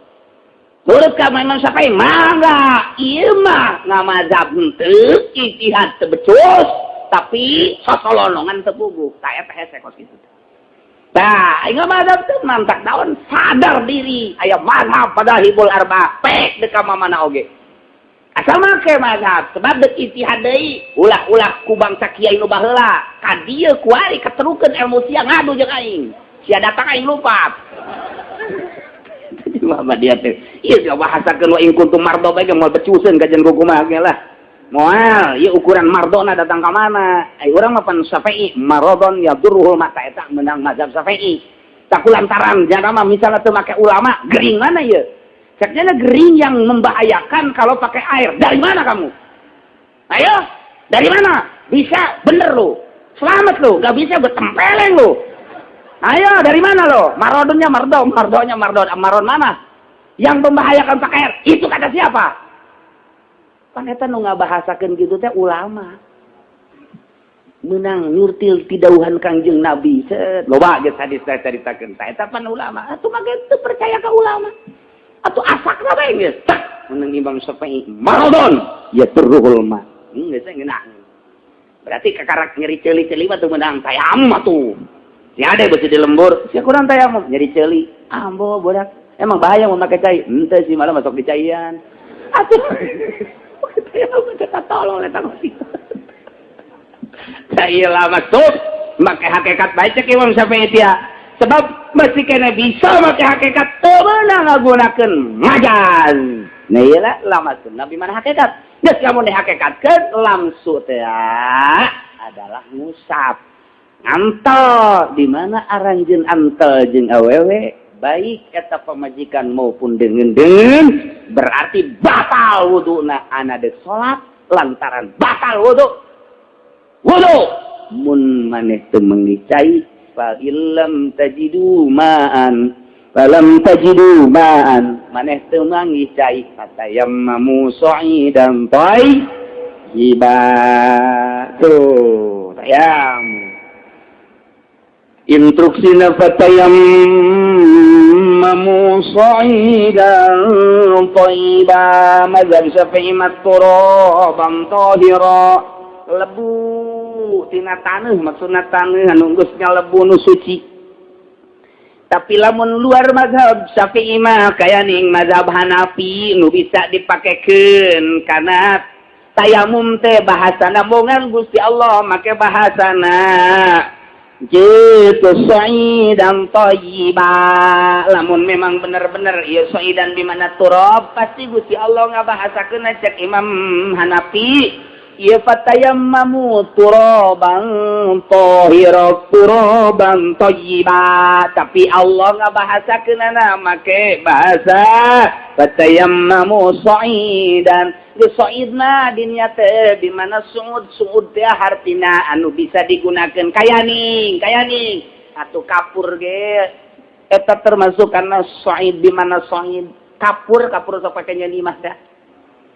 Menurut kamu Imam Syafi'i mangga ieu mah ngamazhab henteu ijtihad teu becus tapi sosolonongan teu puguh ta eta hese kos kitu. Tah aing ngamazhab teh mantak daun sadar diri aya mazhab pada hibul arba pek deuk ka mana oge. Asal make mazhab sebab deuk ijtihad deui ulah-ulah ku bangsa kiai nu baheula ka dieu kuari keterukeun ilmu sia ngadu jeung aing. Sia datang aing lupa. Muhammadiyah teh ieu bahasakeun wa in kuntum mardo bae moal becuseun ka jeung kumaha ge lah moal ieu ukuran mardona datang ka mana ai urang mah pan Syafi'i maradon yadurruhul mata eta menang mazhab Syafi'i tak kulantaran jangan mah misalnya teu make ulama gering mana ieu sakjana gering yang membahayakan kalau pakai air dari mana kamu ayo dari mana bisa bener lu selamat lu gak bisa gue tempeleng lu. Ayo, dari mana lo? Marodonnya mardon, maron mana? Yang membahayakan pakai air, itu kata siapa? Pan eta nu ngabahasakeun kitu teh ulama. Menang nyurtil tidauhan Kangjeng Nabi. Loba geus hadis teh caritakeun. Eta pan ulama. Atuh mah teu percaya ka ulama. Atuh asakna bae geus. Menang Imam Syafi'i. Marodon, ya turruhul ma. Geus ngeunah. Berarti kakarak nyeri ceuli-ceuli mah teu menang tayamum atuh. Si ade besi di lembur, si kurang tayamum nyeri ceuli. Ambo bodak. Emang bahaya mau pakai cai? Henteu sih malah masuk di caian. Atuh. Tayamum teh tolong eta mah. Cai lah masuk make hakikat bae cek Imam Syafi'i teh. Sebab mesti kena bisa make hakikat teu meunang ngagunakeun majaz. Nah ieu lah masuk Nabi mana hakikat. Geus lamun dihakikatkeun lamsu teh adalah ngusap. Antel di mana aranjeun antel jeung awewe baik eta pamajikan maupun dengan berarti batal wuduna ana deuk salat lantaran batal wudu mun maneh teu menggicai fa illam tajidu ma'an falam tajidu ma'an maneh teu menggicai fatayammamu sa'idan thayyiban tuh tayam instruksina fatayammamu sa'idan thayyiban mazhab Syafi'i maturaban tahira lebu tina taneuh maksudna taneuh anu geus lebu nu suci tapi lamun luar mazhab Syafi'i mah kaya ning mazhab Hanafi nu bisa dipakekeun kana tayamum teh bahasana moongan Gusti Allah make bahasana gitu sa'idan thayyiban lamun memang bener-bener ieu sa'idan di mana turab pasti Gusti Allah ngabahasakeun cek Imam Hanafi ieu fatayammamu turaban tahira turaban thayyiban tapi Allah ngabahasakeun make bahasa fatayammamu sa'idan Soid mah dinya teh di mana suud teh hartina anu bisa digunakeun kaya ning atuh kapur ge eta termasuk kana soid di mana soid kapur sok pake nya limah dah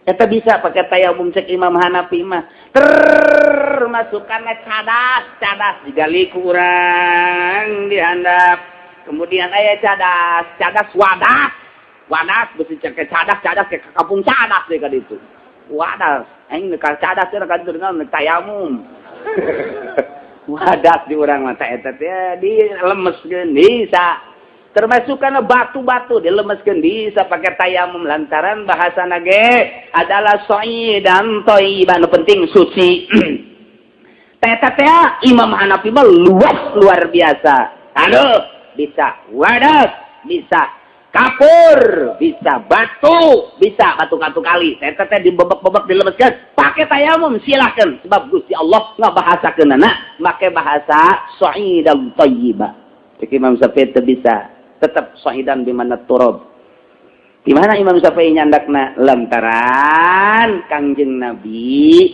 eta bisa pakai tayamum cek Imam Hanafi mah termasuk kana cadas digali ku urang dihandap kemudian aya cadas wadas besi cek cadas ke kampung cadas deh ka ditu wadas aing ka cadas teh ka dengan tayamum wadas di urang mah eta teh dilemeskeun bisa termasuk kana batu-batu dilemeskeun bisa pakai tayamum lantaran bahasana ge adalah sa'idan thayyiban penting suci Teta Imam Hanafi mah luar biasa. Aduh, bisa wadas, bisa kapur, bisa batu kali. Teta dibebek-bebek dilemeskeun, pakai tayamum silahkan. Sebab Gusti Allah ngabahasakeunana make bahasa sa'idan thayyiba. Cek Imam Syafi'i bisa tetap sa'idan bimana turab. Di mana Imam Syafi'i nyandakna lantaran Kangjeng Nabi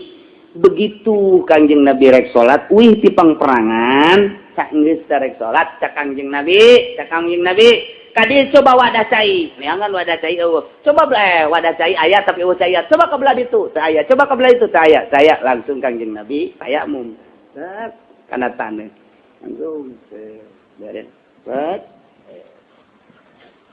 begitu Kangjeng Nabi rek salat wih ti pangperangan cak geus rek salat cak Kangjeng Nabi kadi coba wadah cai neangan wadah cai eueuh coba wadah cai aya tapi eueuh cai coba ka belah ditu teu aya coba ka belah itu teu aya saya langsung Kangjeng Nabi tayamum kana taneuh langsung beres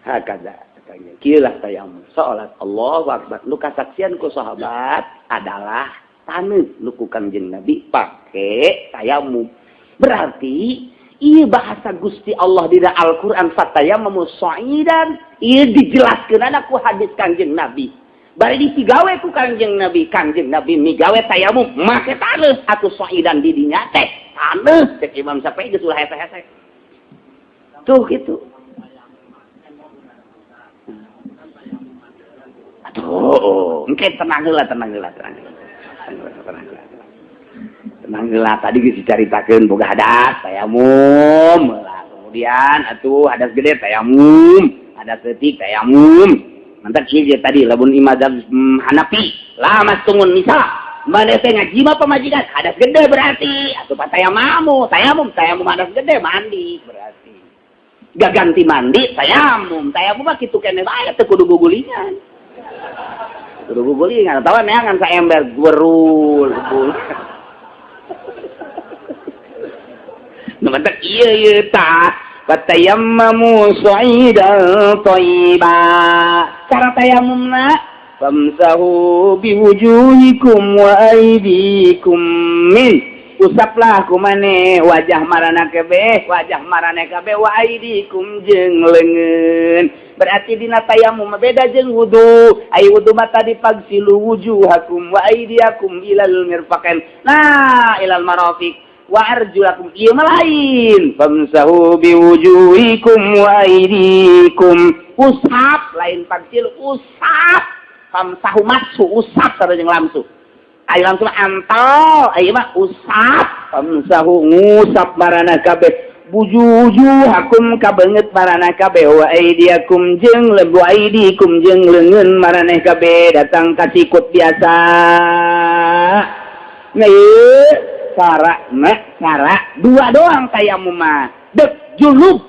hakada Kangjeng kieu lah tayamum salat Allahu akbar nu kasaksian ku sahabat adalah taneuh luku Kangjeng Nabi pakai tayamum. Berarti ieu bahasa Gusti Allah di Al-Qur'an fatayammamu sa'idan ieu dijelaskeunana ku hadis Kangjeng Nabi. Bari dipigawe ku Kangjeng Nabi migawe tayamum make taneuh atuh sa'idan di dinya teh. Taneuh cek Imam Syafi'i geus ulah hese-hese. Tuh gitu. Aduh, engke tenang heula. Tenang lah tadi geus dicaritakeun boga hadas tayamum lah kemudian atuh hadas gede tayamum hadas leutik tayamum mantap kieu tadi lamun imadzhab Hanafi lah mas tungun misal mane teh ngaji mah pamajikan hadas gede berarti atuh patayamamu tayamum hadas gede mandi berarti gak ganti mandi tayamum mah kitu keneh bae teh kudu gugulingan atau neangan sa ember gurul. Numantak ieu tah fatayammamu sa'idan thayyiba. Cara tayamumna famsahu biwujuhikum wa aydikum min usaplah kumane wajah marana kabeh wa aydikum jeung leungeun. Berarti dina tayamum beda jeung wudu. Ai wudu mah tadi pagsilu wujuhakum wa aydiyakum ilal mirfaqain. Nah, ilal marafiq wa arjulakum ieu mah lain. Famsahu biwujuhikum wa aydikum. Usap lain pagsilu usap. Famsahu masu usap sareng lamsu. Ai lamsu antol, ai mah usap. Famsahu ngusap marana kabeh. Bujujuhakum kabeungeut maraneh kabeh wa aydiyakum jeung lebu aydikum jeung leungeun maraneh kabeh datang ka sikut biasa. Nah ieu cara dua doang tayamum mah. Dek junub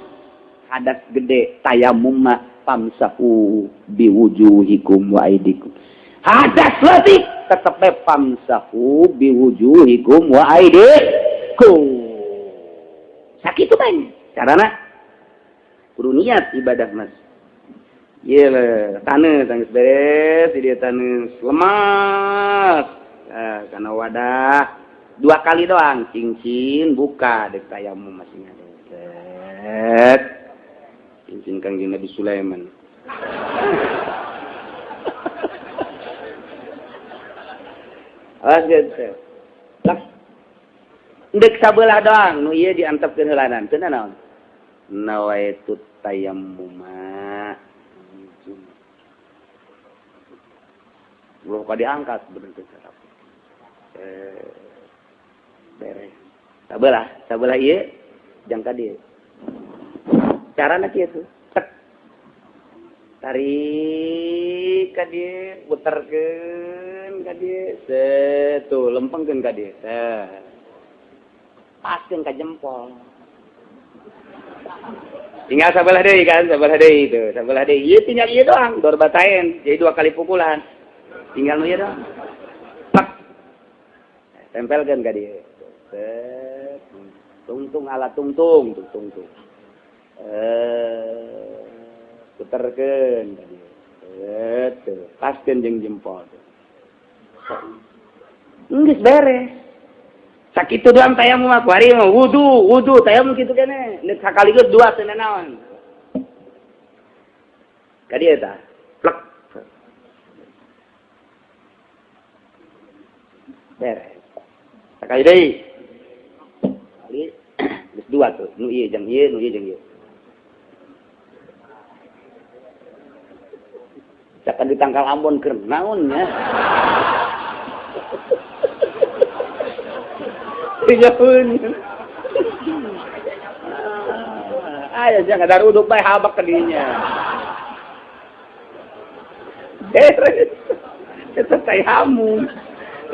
hadas gede tayamum mah famsahu biwujuhikum wa aydikum. Hadas leutik tetep bae famsahu biwujuhikum wa aydikum. Sakit itu kan carana kudu niat ibadah mas ieu taneuh geus beres di dieu taneuh lemas kana wadah 2 kali doang cincin buka dek tayamum masih ada set cincin Kangjeng Nabi Sulaiman gitu ndek sabelah doang nu ieu diantepkeun heulanan teu naon nawaitu tayammuma belum kok diangkat bener teh beres sabelah ieu jang ka dieu carana kieu tuh tarik ka dieu puterkeun ka dieu setu lempengkeun ka dieu paskeun ka jempol. Tinggal sabelah deui kan, sabelah deui itu. Sabelah deui. Ieu tinggal ieu doang, dor bataen. Jadi 2 kali pukulan. Tinggal nu ieu doang. Pak. Tempelkeun ka dieu. Set. Tungtung ala tungtung. Puterkeun ka dieu. Set. Paskeun jeung jempol. Geus beres. Sakitu doang tayamum mah kuari mah wudu tayamum kitu keneh neuk sakaligus 2 teu naon ka dieu tah plek beres sakali deui dua tuh. Nu ieu jeung ieu, nu ieu jeung ieu. Cakan ditangkal Ambon keur naon nya. Tijaun. Aya jangan ada uduk bae habak ke dinya. Beres. Itu tayamum.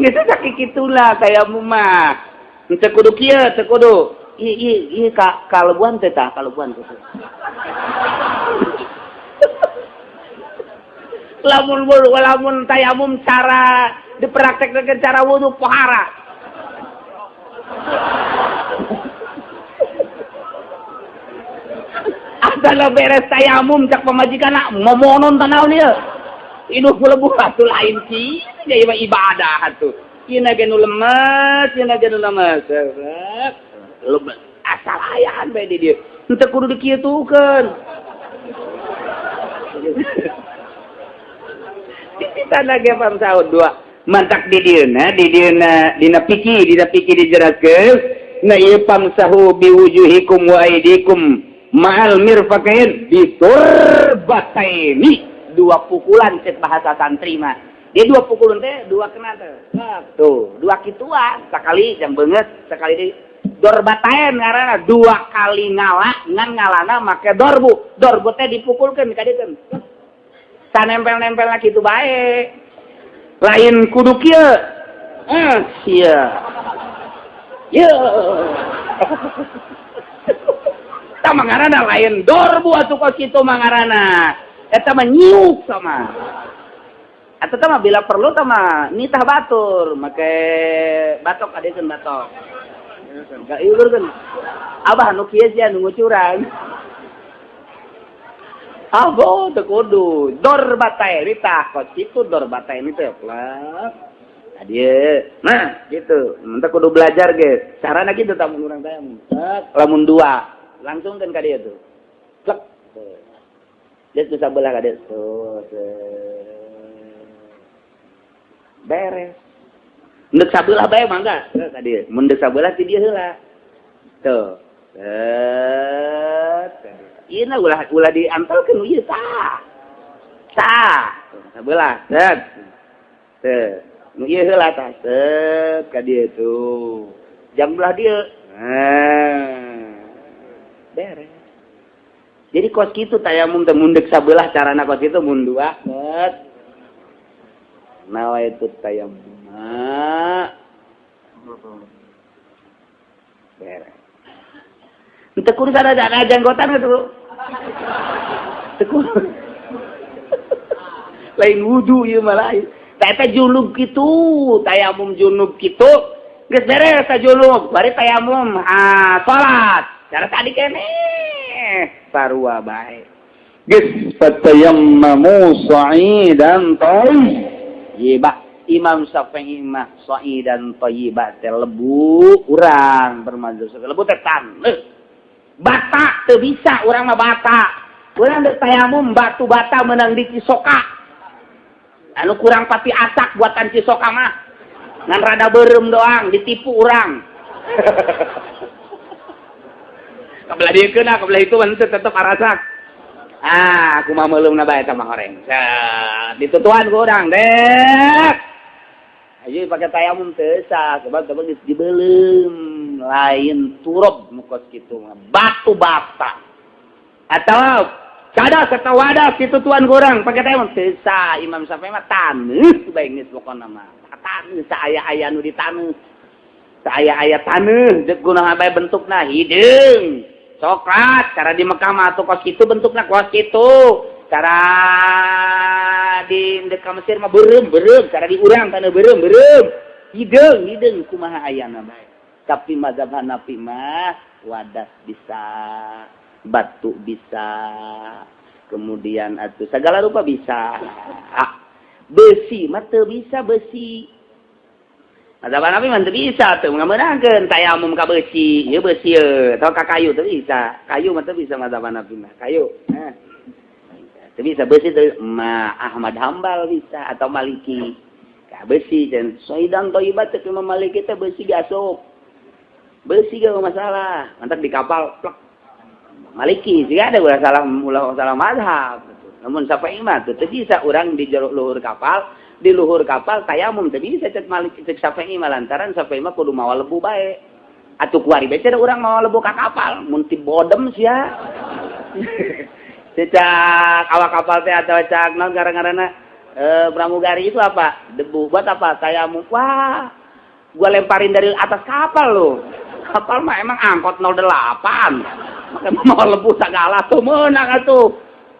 Itu sakit kitulah tayamum mah. Teu kudu kieu, teu kudu. Ieu kalebuan teh tah, kalebuan teh. Lamun tayamum cara dipraktekkeun cara wudu pohara. Asal beres tayamum cak pamajikanna momonon tanaon ieu. Inuh lebuh atuh lain sih, jadi ibadah atuh. Ieu na ge nu lemes, asal ayaan bae di dieu. Teu kudu dikieutukeun. Kita lagi paham sahur dua mantak di dieuna dina piki dijelaskeun na ieu pamsahu biwujuhikum wa aidikum ma'al mirfaqain biturbataini dua pukulan cek bahasa santri mah dia dua pukulan teh dua kena teh tuh dua kituan sakali jam beungeut sakali di dorbatain ngaranna dua kali ngan ngalana make dorbu teh dipukulkeun ka dieu nempel-nempelna kitu bae. Lain kudu kieu. Sia. Ye. Tah mangarana lain dorbu atuh kos kitu mangarana. Eta mah nyiuk sama. Eta teh mah bila perlu tah mah nitah batur, make batok adekeun batok. Enggak iurkeun. Abah nu kieu sia nu ngucuran. Abo teu kudu dorbatai tah kos kitu dorbatai ini teh plak. Adieu. Nah, gitu. Mun kudu belajar ge. Carana kitu tah mun urang teh. Lamun dua, langsung kan ka dieu tuh. Plak. Dia tuh sabelah ka dieu tuh. Beres. Mun sabelah bae mangga ka dieu. Mun sabelah ti dieu heula. Tuh. Ieu na ulah diantelkeun ieu tah. Sabelah, set. Teu. Nu ieu heula tah, set ka dieu tuh. Jam belah dieu. Beres. Jadi kos kitu tayamum teh mun deuk sabelah carana kos kitu mun dua, set. Nawaitu tayamum. Beres. Teu kudu ada janggotan atuh. Teu kudu. Lain wudu ieu mah lain. Tah eta junub kitu, tayamum junub kitu. Geus beres ta junub, bari tayamum. Salat. Cara tadi keneh. Sarua bae. Geus fatayammamu sa'idan thayyibah. Imam Syafi'i mah sa'idan thayyibah teh lebu urang bermadzhab Syafi'i. Lebu teh taneuh. Bata teu bisa urang mah bata. Urang deuk tayamum batu bata meunang di Cisoka. Anu kurang pati asak buatan Cisoka mah. Ngan rada beureum doang ditipu urang. Kabelah dieu keuna kabelah itu mah teu tetep arasak. Kumaha meulungna bae eta mah horeng. Ditutuan ku urang dek. Ayo pakai tayamum teu sah sebab geus dibeuleum. Lain turub mukos kitu mah batu bata atau cadas atau wadas kitu tuan kurang pakai tayamum teu sah Imam Syafi'i mah taneuh bae geus pokona mah taneuh saaya-aya nu ditaneuh saaya-aya taneuh deuk kunaha bae bentukna hideung coklat cara di Mekah mah atuh kos kitu bentukna kos kitu cara di dekat Mesir mah beureum cara di urang taneuh beureum hideung kumaha ayana bae. Tapi mazhab Hanafi mah wadas bisa, batu bisa, kemudian atuh segala rupa bisa. Besi mah teu bisa besi. Mazhab Hanafi mah teu bisa teu ngameunangkeun tayamum ka besi, ieu besi tau ka kayu teu bisa. Kayu mah teu bisa mazhab Hanafi mah. Kayu. Teu bisa besi teu Ahmad Hambal bisa atau Maliki. Ka besi dan soidan thayyibat teu Maliki teh besi gasuk. Besi gak masalah. Mantap di kapal, plek. Maliki, sih ada ulah salah mazhab. Namun Syafi'i mah teu bisa urang di luhur kapal, di luhur kapal tayamum teu bisa cek Maliki cek Syafi'i mah lantaran Syafi'i mah kudu mawa lebu bae. Atuh kuari bae urang mawa lebu ka kapal, mun ti bodem sia. Cecak awak kapal teh atau cak naon gara-garana pramugari itu apa? Debu buat apa? Tayamum. Wah, gua lemparin dari atas kapal loh. Kapal mah emang angkot 08. Maka mau lebu sagala tuh menang atuh.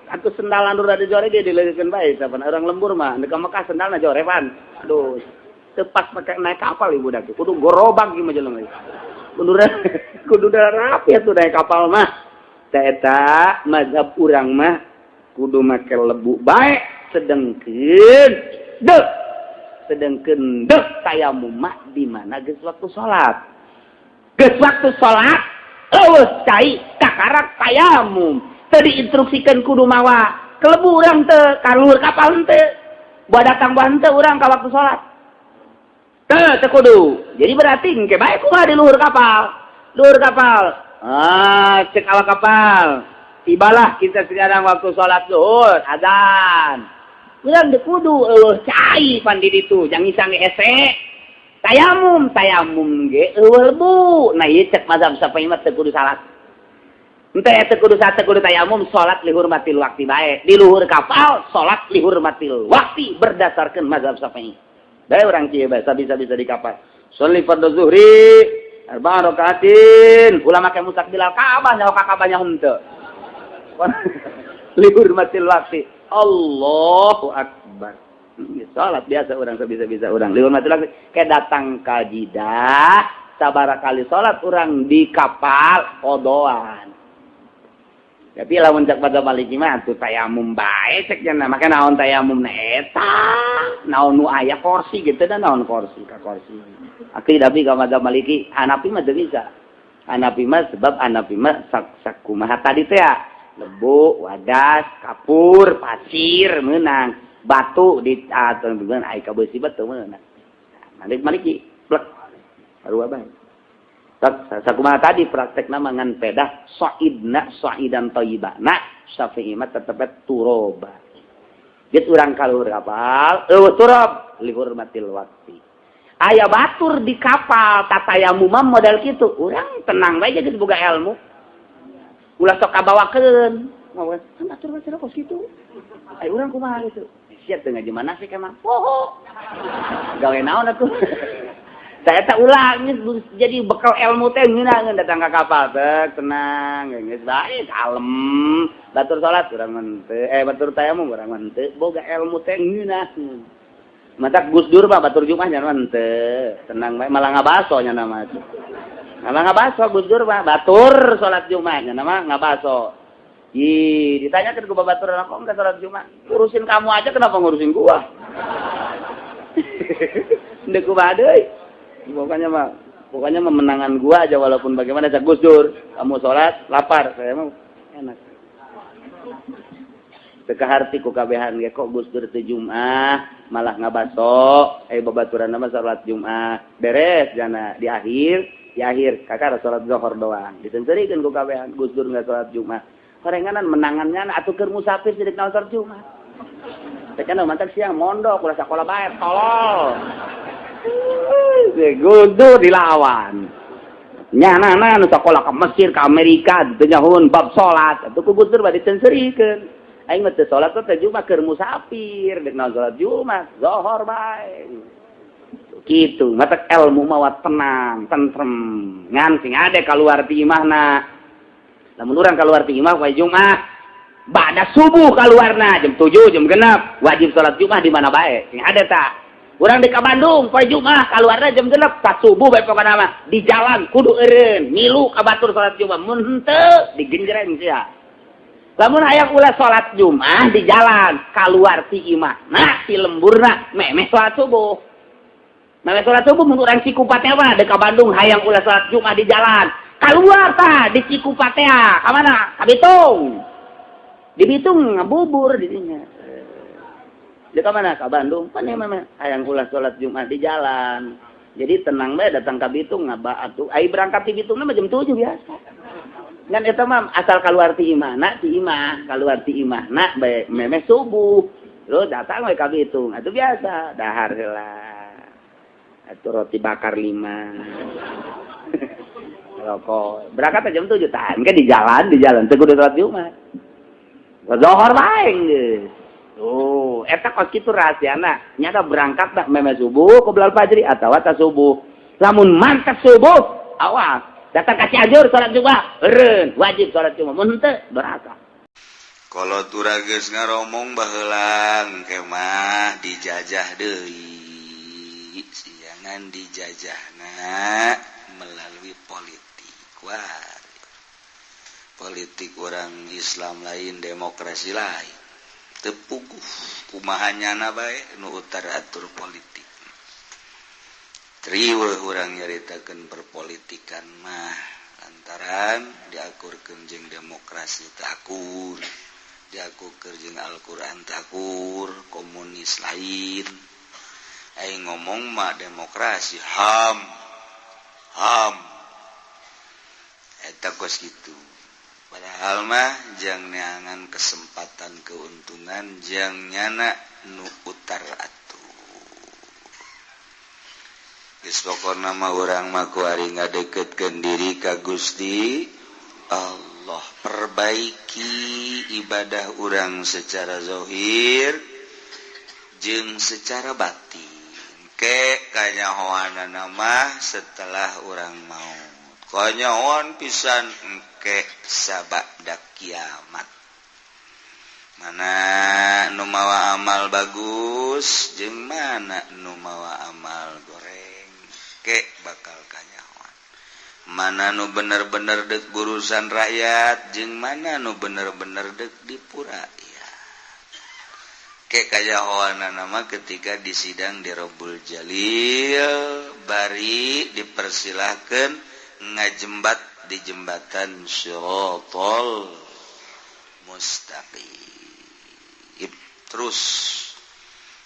Atuh sendal anu rada jore ge dileungkeun bae sapan orang lembur mah deuk ka Mekah sendalna jorepan. Aduh, tepat pakai naik kapal ibu dak. Kudu gorobak ieu mah jelema. Kudu rapi atuh naik kapal mah. Ta eta mazhab urang mah kudu make lebu bae sedengkeun deuk tayamum mah di mana geus waktu salat. Geus waktu salat eueuh cai kakarak tayamum. Teu diinstruksikeun kudu mawa kelebu urang teu ka luhur kapal teu. Buat datang henteu urang ka waktu salat. Teu kudu. Jadi berarti engke bae kumaha di luhur kapal. Luhur kapal. Cek awak kapal. Tibalah kita sekarang waktu salat zuhur, adzan. Urang teu kudu eueuh cai pan di ditu, jang isang ese. Tayamum ge eueuh lebu. Nah ieu cek mazhab Syafi'i mah teu kudu salat. Henteu teu kudu salat, teu kudu tayamum, salat lihurmatil waqti bae. Di luhur kapal salat lihurmatil waqti berdasarkan mazhab Syafi'i. Bae urang kieu bae bisa-bisa di kapal. Sholli fardhu zuhri arba'a rakaatin. Ulama ke mustakbilal Ka'bah nyawa Ka'bahnya henteu. Lihurmatil waqti. Allahu akbar. Salat biasa orang sebisa-bisa orang. Lihurmatil waqti kayak datang ka Jidah, sabaraha kali salat orang di kapal kodoan. Tapi lamun cek pada Maliki mah tuh tayamum bae cek cenah make naon tayamum na eta. Naon nu aya kursi gitu dan naon kursi ka kursi. Akli tapi ka madzhab Maliki, Hanafi mah teu bisa. Hanafi mah sebab Hanafi mah sak kumaha tadi teh ya. Lebu, wadas, kapur, pasir meunang. Batu di atuh beungeun ai ka beusi batu meunang. Maliki plek. Sarua bae. Sakumaha tadi praktek nama ngan pedah sa'idan thayyibana Syafi'i mah tetep turoba. Geus urang ka luhur kapal, eueuh turob lihurmatil waqti. Aya batur di kapal tatayamum modal kitu, urang tenang bae geus boga ilmu. Ulah sok kabawakeun. Ngawen, kan batur kos kitu. Ai urang kumaha kitu? Siap teu ngaji manasik emang. Poho. Gawe naon atuh? Saya tak ulang jadi bekal ilmu teh ngeunang datang ke kapal teh tenang geus bae kalem batur salat urang henteu batur tayamum urang henteu boga ilmu teh ngeunang matak Gus Dur mah batur Jumat nya henteu tenang bae malah ngabaso nya nama malah ngabaso Gus Dur mah batur salat Jumat nya nama ngabaso ditanyakeun ku batur kok enggak salat Jumat urusin kamu aja kenapa ngurusin gua ndek kumaha deui. Pokoknya memenangan gua aja walaupun bagaimana cak Gus Dur. Kamu sholat, lapar, saya mau enak. Teka harti ku kabehan ge kok Gus Dur teh Jumat malah ngabaso, babaturan nama sholat Jumat. Beres jana di akhir kakak sholat zuhur doang. Ditencerikeun ku kabehan Gus Dur enggak sholat Jumat. Horenganan menangannya atuh keur musafir sidik naon sholat Jumat. Teh kana mantak siang mondok ulah sakola bae tolol. Gudur dilawan. Nyanana nu sakola ka Mesir ka Amerika teu nyahun bab salat atuh ku Gudur bade tencerikeun. Aing mah teu salat teh Jumat keur musafir, deuk naon salat Jumat, zuhur bae. Kitu, matak ilmu mah tenang, tentrem. Ngan sing ade kaluar ti imahna. Lamun urang kaluar ti imah poe Jumat, ba'da subuh kaluarna jam 7, jam 6, wajib salat Jumat di mana bae. Sing ade tah urang di Bandung, poe Jumat, kaluarna jam 6, tak subuh bae pokona mah. Di jalan kudu eureun, milu ka batur salat Jumat. Mun henteu digenjreng sia. Lamun hayang ulah salat Jumat di jalan, kaluar ti imahna, ti lemburna, memeh salat subuh. Memeh salat subuh mun urang Cikupa teh mah deuk ka Bandung hayang ulah salat Jumat di jalan. Kaluar tah di Cikupa teh ka mana? Ka Bitung. Di Bitung ngabubur di dinya. Di mana? Ke Bandung. Pan memang hayang ulah salat Jumat di jalan. Jadi tenang bae datang ka Bitung ngaba atuh. Ai berangkat di Bitung mah jam 7 biasa. Ngan eta mah asal keluar ti imahna ti imah, keluar ti imahna bae memeh subuh. Terus datang we ka Bitung. Atuh biasa, dahar heula. Atuh roti bakar 5. Rokok. Berangkat jam 7 tahan kan di jalan teu kudu sholat Jumat. Zohor bae geus. Oh, eta kos kitu rahasiana. Nyata berangkat dah memeh subuh qoblal fajri atawa ta subuh. Lamun mantep subuh, awas datang ka Cianjur salat Jumat, eureun wajib salat Jumat. Mun henteu doraka.
Kalau tura geus ngaromong baheula kemah dijajah deui. Siangan dijajahna melalui politik. Wah. Politik orang Islam lain, demokrasi lain. Tepuguh kumahanyana bae nu utar atur politik. Triweuh urang nyaritakeun perpolitikan mah lantaran diakurkeun jeung demokrasi teu akur, diakurkeun jeung Al-Qur'an teu akur, komunis lain. Ai ngomong mah demokrasi ham. Eta kos kitu. Padahal mah jang neangan kesempatan keuntungan jang nyana nu utar atuh. Geus pokona mah urang mah kuari ngadeketkeun diri ka Gusti Allah, perbaiki ibadah urang secara zahir jeung secara batin. Ke kanyahoanana mah setelah urang maut. Kanyahoan pisan engke sabada kiamat. Mana nu mawa amal bagus jeung mana nu mawa amal goreng. Ke bakal kanyahoan. Mana nu bener-bener deuk urusan rakyat jeung mana nu bener-bener deuk dipuraya. Ke kanyahoanana mah ketika disidang di Rabbul Jalil bari dipersilahkeun ngajembat di jembatan Shiratal Mustaqim. Terus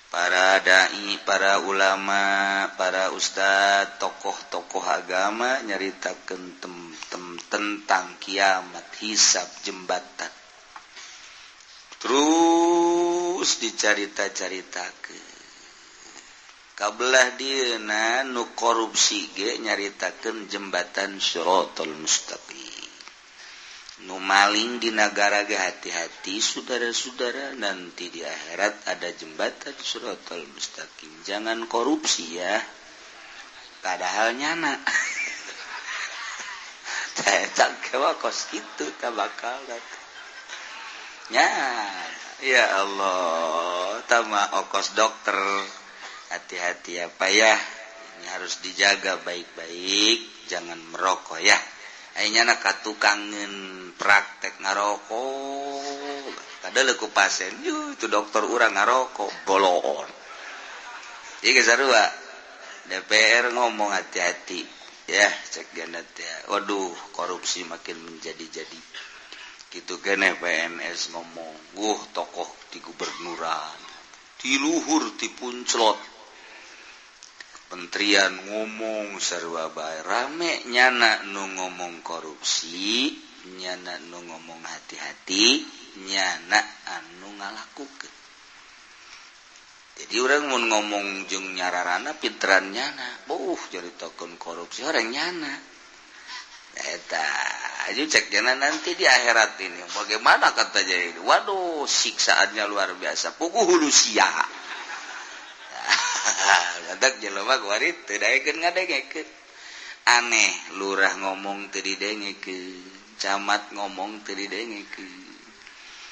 para dai, para ulama, para ustad, tokoh-tokoh agama nyaritakeun tentang kiamat, hisab, jembatan. Terus dicarita-caritakeun. Kabelah dieuna nu korupsi ge nyaritakeun jembatan Shiratal Mustaqim. Nu maling di negara ge hati-hati saudara-saudara, nanti di akhirat ada jembatan Shiratal Mustaqim. Jangan korupsi ya. Padahal nyana. Eta kewa kos kitu tah bakal datang. Ya, ya Allah, tama okos dokter. Hati-hati apa ya, ini harus dijaga baik-baik, jangan merokok ya. Akhirnya nak katukangen praktek ngarokok, kadang leku pasien, itu dokter urang ngarokok, bolon. Jadi kesarua, DPR ngomong hati-hati, ya cek ganat ya. Waduh, korupsi makin menjadi-jadi. Gitu kene PNS ngomong, tokoh di gubernuran, di luhur, di punclot. Menterian ngomong sarua bae rame nyana nu ngomong korupsi, nyana nu ngomong hati-hati, nyana anu ngalakukeun. Jadi urang mun ngomong jeung nyararana pinteran nyana, jaritakeun korupsi orang nyana. Eta aju cek jana nanti di akhirat ini bagaimana kata jadi. Waduh, siksaannya luar biasa. Puguh hulu sia. Gadak jelema kuari teu daekeun ngadengekeun. Aneh, lurah ngomong teu didengekeun, camat ngomong teu didengekeun.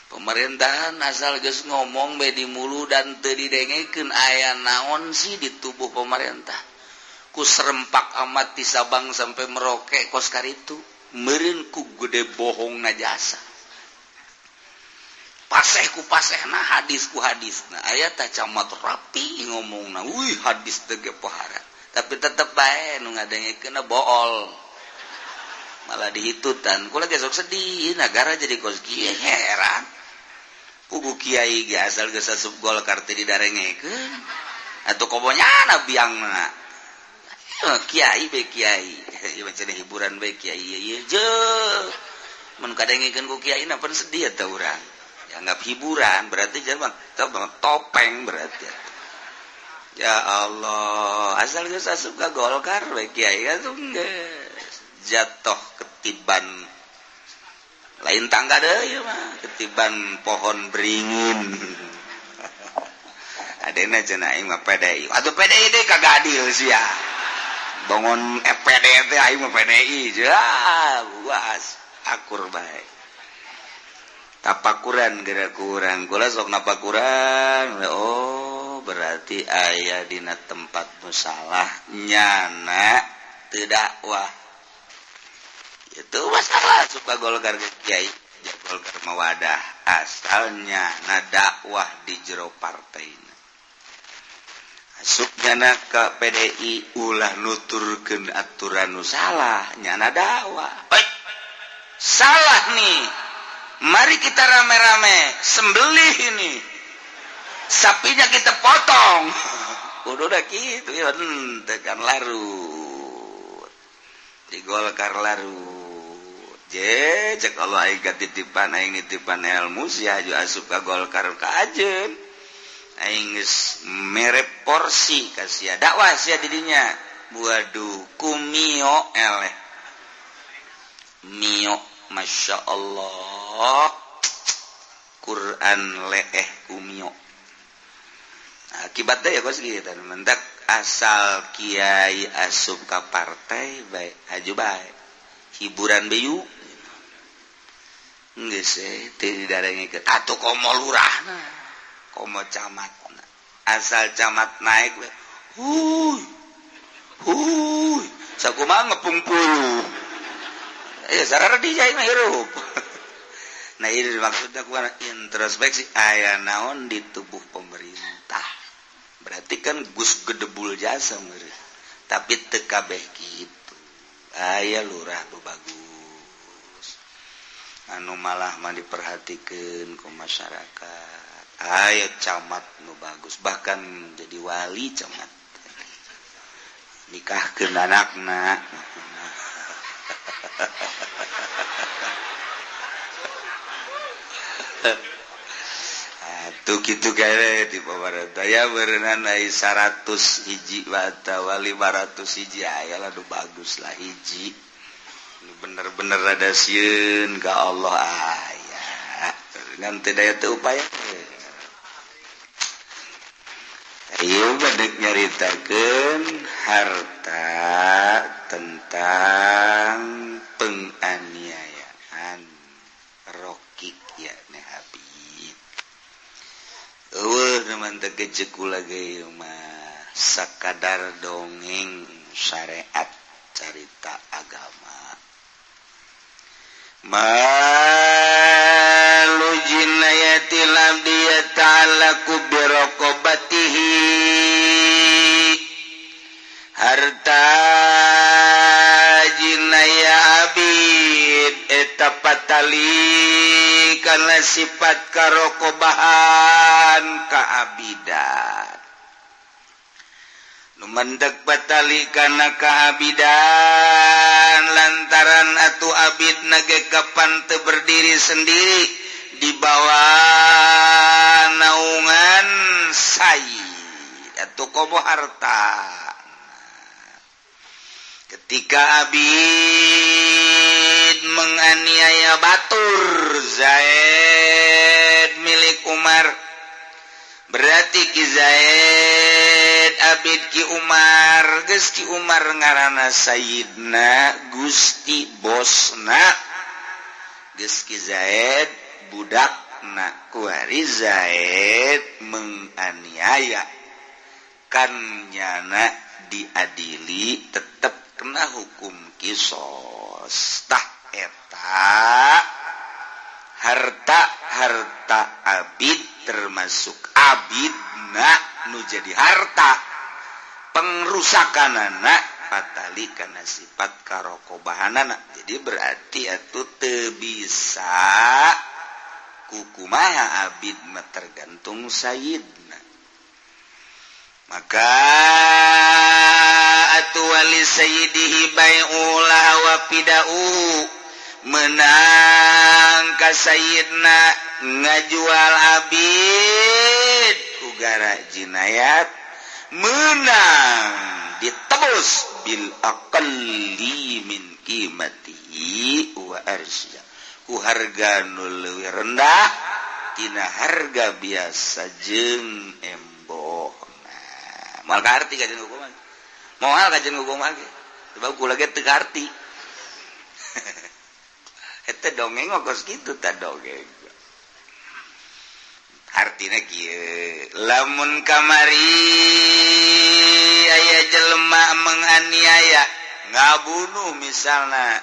Pemerintahan asal geus ngomong bae di mulu dan teu didengekeun aya naon sih di tubuh pemerintah. Ku serempak amat ti Sabang sampai Merauke kos karitu, meureun ku gede bohong na jasa. Paseh ku pasehna, hadis ku hadisna. Aya tah camat rapi ngomongna, wih hadis teu ge pohara. Tapi tetep bae nu ngadengekeunna bool. Malah dihitutan, kula ge sok sedih, negara jadi kos kieu heran. Pugu kiai ge asal geus asup Golkar teh didarengekeun. Atuh kobonyana biangna.
Kiai baik kiai macam hiburan baik kiai kadangkan ku kiai apa sedih atau orang dianggap hiburan berarti jangan bang topeng berarti ya Allah asal saya suka Golkar baik kiai itu jatuh ketiban lain tangga deh ya mah ketiban pohon beringin adena cenah aing mah PDI atuh PDI deh kagak adil sih ya bangun FPD teh aing mah PDI buas akur bae tapakuran geura kurang kula sok napakuran oh berarti aya dina tempat nu salah nyana teu dakwah itu masalah suka Golkar kiai Golkar mawadah asalnya na dakwah di jero partaina asupnya ke PDI ulah nuturkeun aturan nu salah nyana dakwah salah nih mari kita rame-rame sembelih ini sapinya kita potong udah gitu ya tekan larut di Golkar larut cek Allah aing titipan aing nitipan ilmu sia aju asup ka Golkar ka ajeun aing geus mere porsi ka sia dakwah sia didinya waduh kumio eleh mio masya Allah Quran leeh kumio akibatnya ya kos gitu mentak asal kiai asup ka partai baik aju baik hiburan beyu geus teu didarengikeun atuh komo lurahna komo camatna asal camat naik we huy sakumaha ngepung puluh sarara dijai mah hirup nah ini maksudnya kuana introspeksi aya naon di tubuh pemerintah berarti kan gus gedebul jasa meureun tapi teu kabeh kitu aya lurah nu bagus anu malah mah diperhatikeun ku masyarakat aya camat nu bagus bahkan jadi wali camat nikahkeun anakna tuh gitu kaya di pemerintah ya berenang naik 100 hiji bata wali 500 hiji ayalah nu bagus lah hiji bener-bener ada sieun ka Allah aya ngan teu daya teu upaya ayo badek nyaritakeun harta tentang penganiayaan Rocky ya ne Habib eueuh naman teu gejekul lagi mah sakadar dongeng syariat carita agama malu jinayatil abdi ta'alaku biraqabatihi harta jinaya abid eta patali kana sifat karaqabahan kaabidan numandeg patali kana kaabidan lantaran atu abid nage kapan teu berdiri sendiri di bawah naungan sayyid atu komo harta ketika abid menganiaya batur Zaid milik Umar berarti ki Zaid abid ki Umar geus ki Umar ngaranna Sayyidna Gusti bosna geus ki Zaid budakna kuari Zaid menganiaya kan nyana diadili tetep kena hukum kisos tah eta harta abid termasuk abidna nu jadi harta pengrusakanana patali kana sifat karokobahanana jadi berarti atuh teu bisa kukumaha abid mah tergantung sayyidna maka wali sayyidihi bai'ula wa pida'u menang ka sayyidna ngajual abid ugara jinayat menang ditebus bil aqalli min qimatihi wa arsya ku harga nu leuwih rendah tina harga biasa jeung embong. Nah, moal ka arti kajen hukum lagi. Moal kajen hukum lagi. Sebab kula ge teu arti. Eta dongeng kos kitu ta dongeng. Artina kieu, lamun kamari aya jelema menganiaya, ngabunuh misalna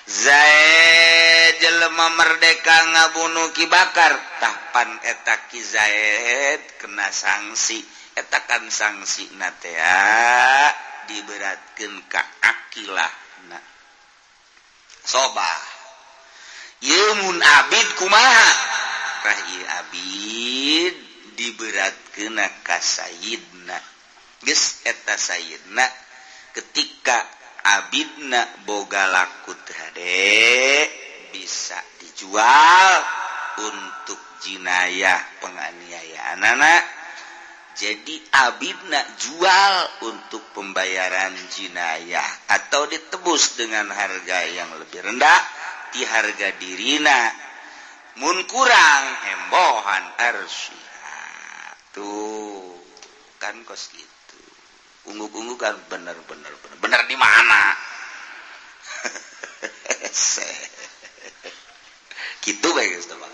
Zaid jelema merdeka ngabunuh Ki Bakar, tahpan eta Ki Zaid kena sanksi, eta kan sanksina teh diberatkeun ka akilahna. Sobah. Ieu mun abid kumaha? Rah ieu abid diberatkeun ka sayyidna. Geus eta sayyidna ketika abidna boga laku hade bisa dijual untuk jinayah penganiayaanana. Jadi abidna jual untuk pembayaran jinayah atau ditebus dengan harga yang lebih rendah di harga dirina. Mun kurang embohan arsyha. Tuh kan kos gitu. Ungguk-ungguk kan bener di mana? Gitu bagus teman.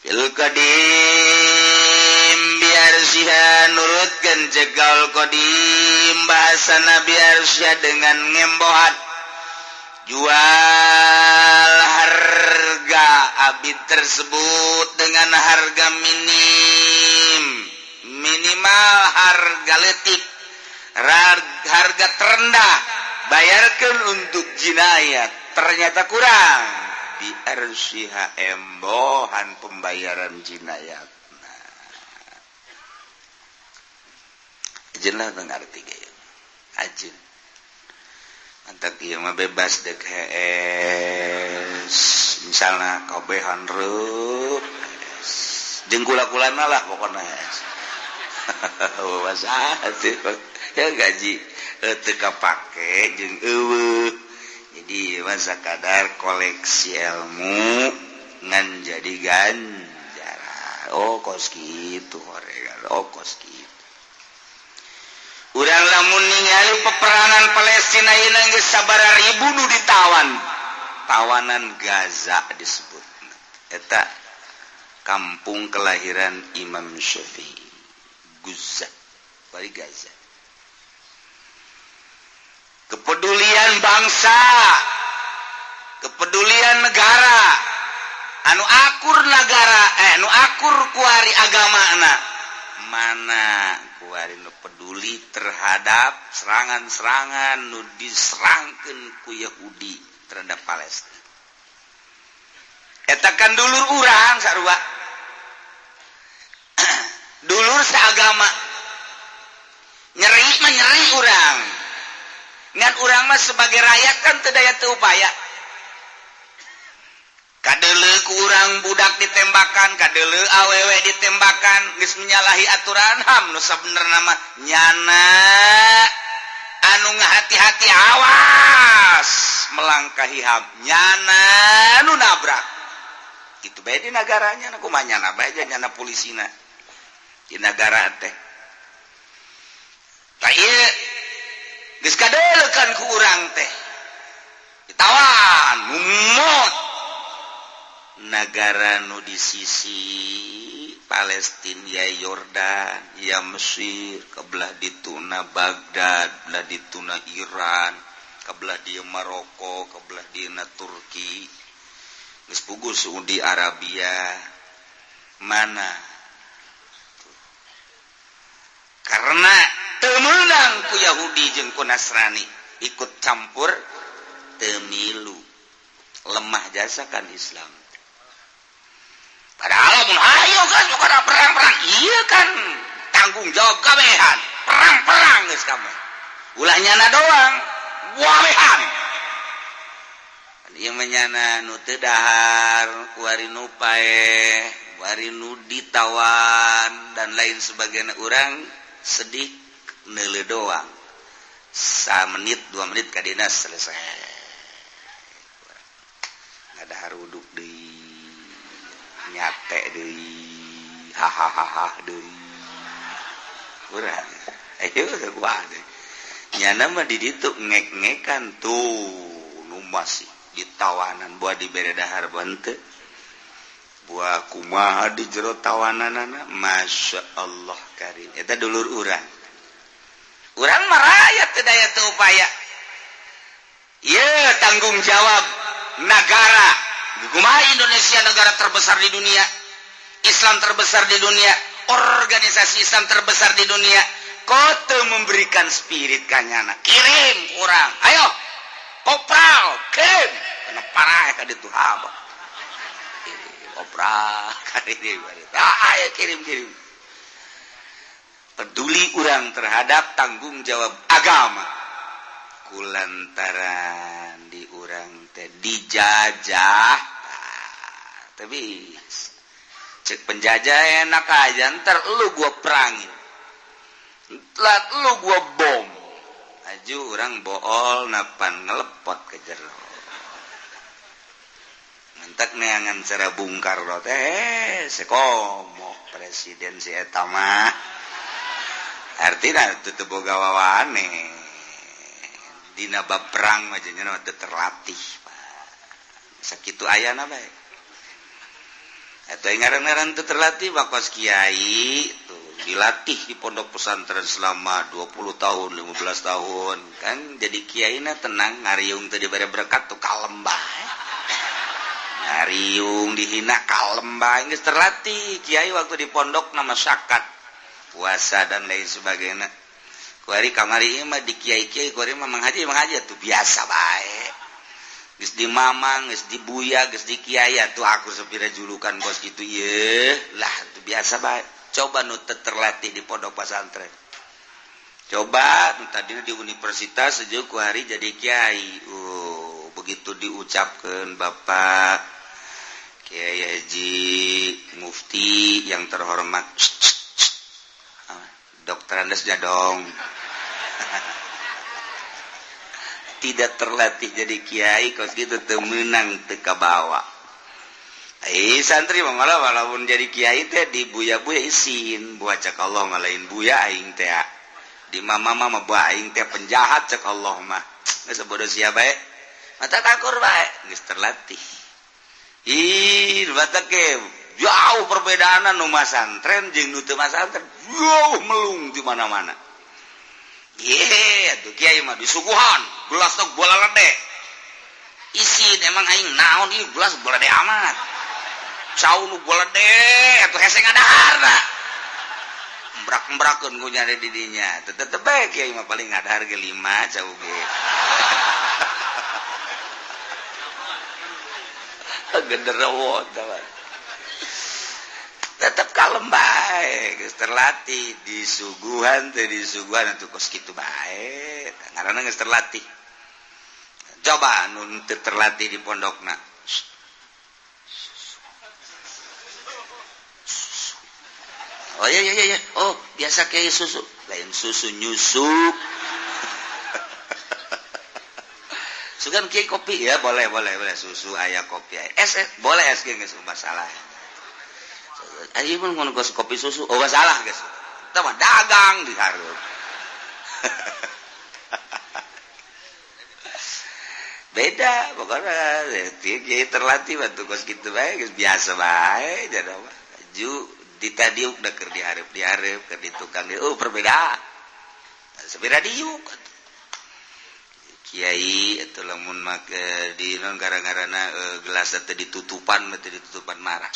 Fil qadim biar siha nurutkan jegal qadim bahasa Nabi Arsya dengan ngembohan jual harga abid tersebut dengan harga minimal harga letik, harga terendah, bayarkan untuk jinayat, ternyata kurang, biarsiha embohan pembayaran jinayat. Nah, ajen lah ngerti gaya, ajen. Antak ieu mah bebas dek hees, misalnya kabehan reup, jeung kula-kulana lah pokona hees. Ya gaji teu kapake jeung eueuh. Jadi masa kadar koleksi ilmu ngan jadi ganjaran. Oh kos kitu horegan. Oh kos kitu. Urang lamun ningali peperangan Palestina ieu geus sabaraha ribu nu ditawan. Tawanan Gaza disebut. Eta kampung kelahiran Imam Syafi'i. Gaza, bari Gaza. Kepedulian bangsa, kepedulian negara, anu akur negara, anu akur kuari agamana, mana kuari nu peduli terhadap serangan-serangan nu diserangkeun ku Yahudi terhadap Palestina. Eta kan dulur urang sarua. Dulur seagama nyeri urang ngan urang mah sebagai rakyat kan teu daya teu upaya kadeuleu ku urang budak ditembakan kadeuleu awewe ditembakan geus menyalahi aturan HAM nu sabenerna mah nyana anu ngahati-hati awas melangkahi HAM nyana nu nabrak kitu bae di nagaranya kumaha nyana bae nyana polisina di negara teh. Tah ieu geus kadeuleukan ku urang teh. Ditawan, mumut. Negara nu di sisi Palestina ya Yordan, ya Mesir, kebelah dituna Baghdad, belah dituna Iran, kebelah dia Maroko, kebelah dina Turki. Geus puguh Saudi Arabia. Mana karena temenang ku Yahudi jeung ku Nasrani ikut campur temilu lemah jasa kan Islam padahal mun ayo kan bukan perang-perang iya kan tanggung jawab kabehan perang geus kamu ulah nyana doang walehan ieu menyana nu teu dahar kuari nu paeh kuari nu ditawan dan lain sebagainya urang sedih neuleuh doang 1 menit 2 menit ka dina selesai ngadahar uduk deui nyate deui hahaha deui urang ayo kumaha deui nyana mah di ditu ngek-ngekan tuh nu masih ditawanan buah dibere dahar bante buah kumaha di jero tawananana masya Allah karim eta dulur urang mah rakyat teu daya teu upaya ieu tanggung jawab negara kumaha Indonesia negara terbesar di dunia Islam terbesar di dunia organisasi Islam terbesar di dunia kau teu memberikan spirit kanyana kirim urang ayo kopral kirim kena parah ka ditu haba kopral ka ditu ayo kirim peduli urang terhadap tanggung jawab agama kulantaran di urang teh dijajah tapi cek penjajah enak aja ntar lu gua perangin telat lu gua bom aju orang bool napan ngelepot ke jero mentak neangan cara Bung Karno teh sekomo presiden si eta mah artina teu boga wawane dina bab perang mah jeung teu terlatih sakitu ayana bae eta ngaran-ngaran teu terlatih bakos kiai tuh dilatih di pondok pesantren selama 20 tahun 15 tahun kan jadi kiaina tenang ngariung teu dibere berkat tuh kalem bae ngariung dihina kalem bae geus terlatih kiai waktu di pondok nama syakat puasa dan lain sebagainya kuari kamari mah di kiai-kiai kuari mah manghaji tuh biasa bae geus di mamang geus di buya geus di kiai atuh aku sepira julukan bos kitu ieu lah tuh biasa bae coba nu terlatih di pondok pesantren coba nu tadina di universitas sejuk ku hari jadi kiai begitu diucapkeun Bapak Kiai Haji Mufti yang terhormat Dokter Andes Jadong tidak terlatih jadi kiai kos gitu teu meunang teu kabawa santri mah malah walaupun jadi kiai teh di buya-buya isin buah cek Allah ngalain buya aing teh di mama mah buah aing teh penjahat cek Allah mah geus bodoh sia bae mata takur bae geus terlatih batak ke jauh perbedaan nu masantren jeung nu teu masantren jauh melung di mana-mana atuh kiai mah disuguhan gelas tok bola lede isin emang aing naon ieu gelas bola lede amat cau nu bola deh atuh hese ngadaharna mbrak-mbrakeun ku nyari di dinya tetep bae kiai mah paling ngadahar ge 5 cau ge genderuwo tetep kalem bae geus terlatih disuguhan teh disuguhan atuh kos kitu bae ngaranna geus terlatih coba nu teu terlatih di pondokna oh iya oh biasa kayak susu lain susu nyusu sugan kiai kopi ya boleh susu aya kopi aya es boleh es ge geus masalah ayo mun ngono kopi susu oh masalah geus eta mah dagang dihareup beda pokoknya kiai terlatih batu kos kitu bae geus biasa bae jadi mah aju ditadiuk da keur dihareup keur di tukang perbedaan sabira diuk kiai atuh lamun make di non gara-garana gelas teh ditutupan marah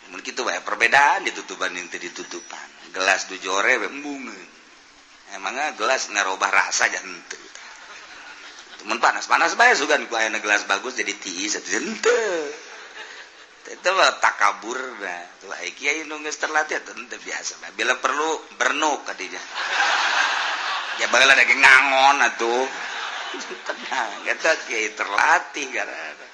mun kitu bae perbedaan ditutupan jeung teu ditutupan gelas du jore we embungeun emangnya gelas ngarobah rasa jan henteu mun panas bae sugan ku aya gelas bagus jadi tiis atuh henteu itu mah takabur nah tuh kiai nu geus terlatih teu biasa nah bila perlu bernuk kadinya ya bageula dage ngangon atuh tenang eta kiai terlatih karana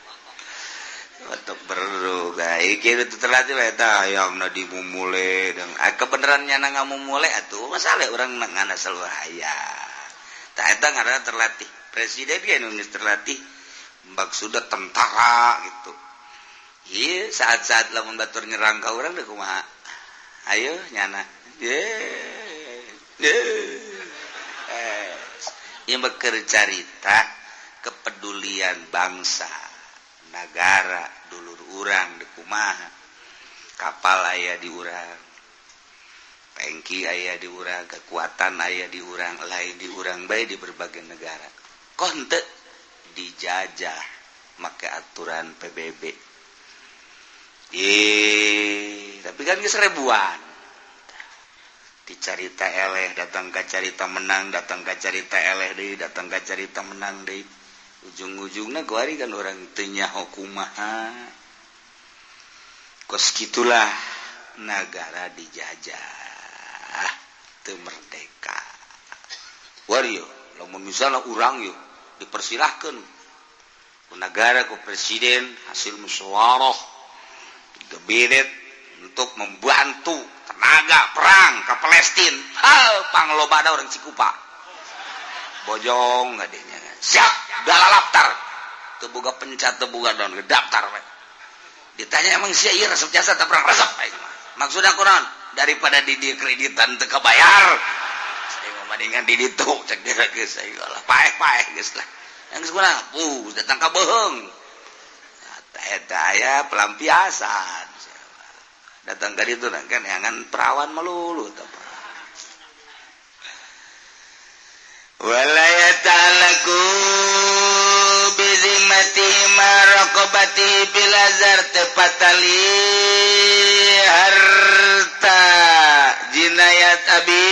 untuk bernuk kiai itu terlatih eta hayangna dimumule dan kebenarannya na ngamumule atuh masalah urang ngana selalu hayang tah eta ngaranna terlatih presiden ge nu geus terlatih maksudna tentara gitu. Iya, saat-saat lamun batur nyerang ka urang deh kumaha. Ayo nyana. Ieu keur carita kepedulian bangsa, negara, dulur urang deh kumaha. Kapal aya di urang. Pengki aya di urang, kekuatan aya di urang, lain di urang bae di berbagai negara. Kon teu dijajah make aturan PBB. Tapi kan geus ribuan. Dicarita eleh datang ka carita menang, datang ka carita eleh deui, datang ka carita menang deui. Ujung-ujungna kuari kan orang teu nyaho kumaha. Kos kitulah negara dijajah, teu merdeka. Wario, lamun misalna urang yo dipersilahkeun ku negara ku presiden hasil musyawarah kabinet untuk membantu tenaga perang ke Palestina. Panglobana orang Cikupa. Bojong ngadenya. Siap, dalam daftar. Teu boga pencat, teu boga daun daftar we. Ditanya emang sia ieu resep jasa teu perang resep maksudna kunaon? Daripada di kreditan teu kabayar. Saya mendingan di ditu cek dira geus lah. Paeh geus lah. Yang sekolah, datang ka beheung. Eta aya pelampiasan datang ka ditu kan jangan perawan melulu teh wala yata'alaku bizimati maraqabati bilazar tepatali harta jinayat abid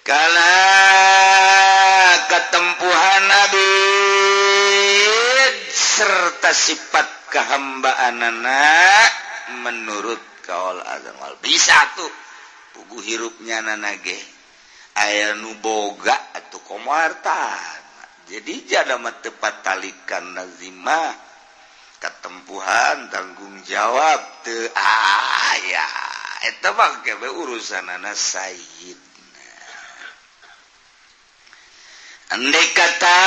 kala ketempuhan abid serta sifat kehambaanana menurut kaul azam wal bisa tuh pugu hirupnya nanage aya nu boga atuh komartan jadi jada mah tepat talikan nazima ketempuhan tanggung jawab teu aya eta mah kebe urusanana sayyid. Andai kata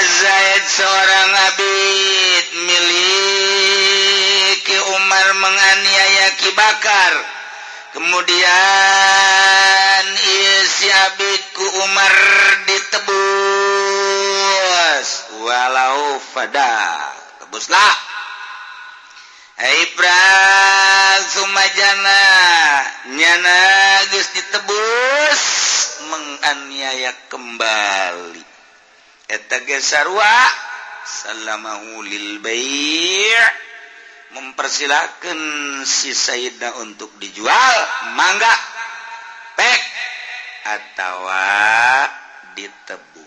Zaid seorang abid milik Umar menganiaya Ki Bakar, kemudian si abid ku Umar ditebus walau fada tebuslah Ibrahim sumajana nyana geus ditebus menganiaya kembali eta ge sarua salamahu lil bai' mempersilakan si Sayyidna untuk dijual mangga pek atawa ditebus.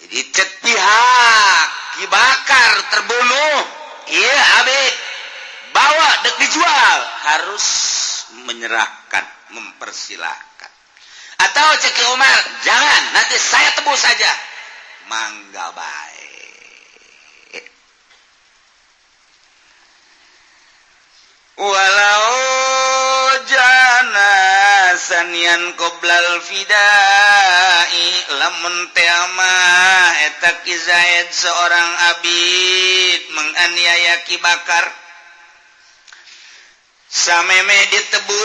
Jadi cek pihak Ki Bakar terbunuh iya abid bawa dek dijual harus menyerahkan mempersilahkan atau cek Ki Umar jangan nanti saya tebus saja mangga baik. Walau jana sanian qoblal fidai lamun teama eta Ki Zaid seorang abid menganiaya Ki Bakar sameme ditebus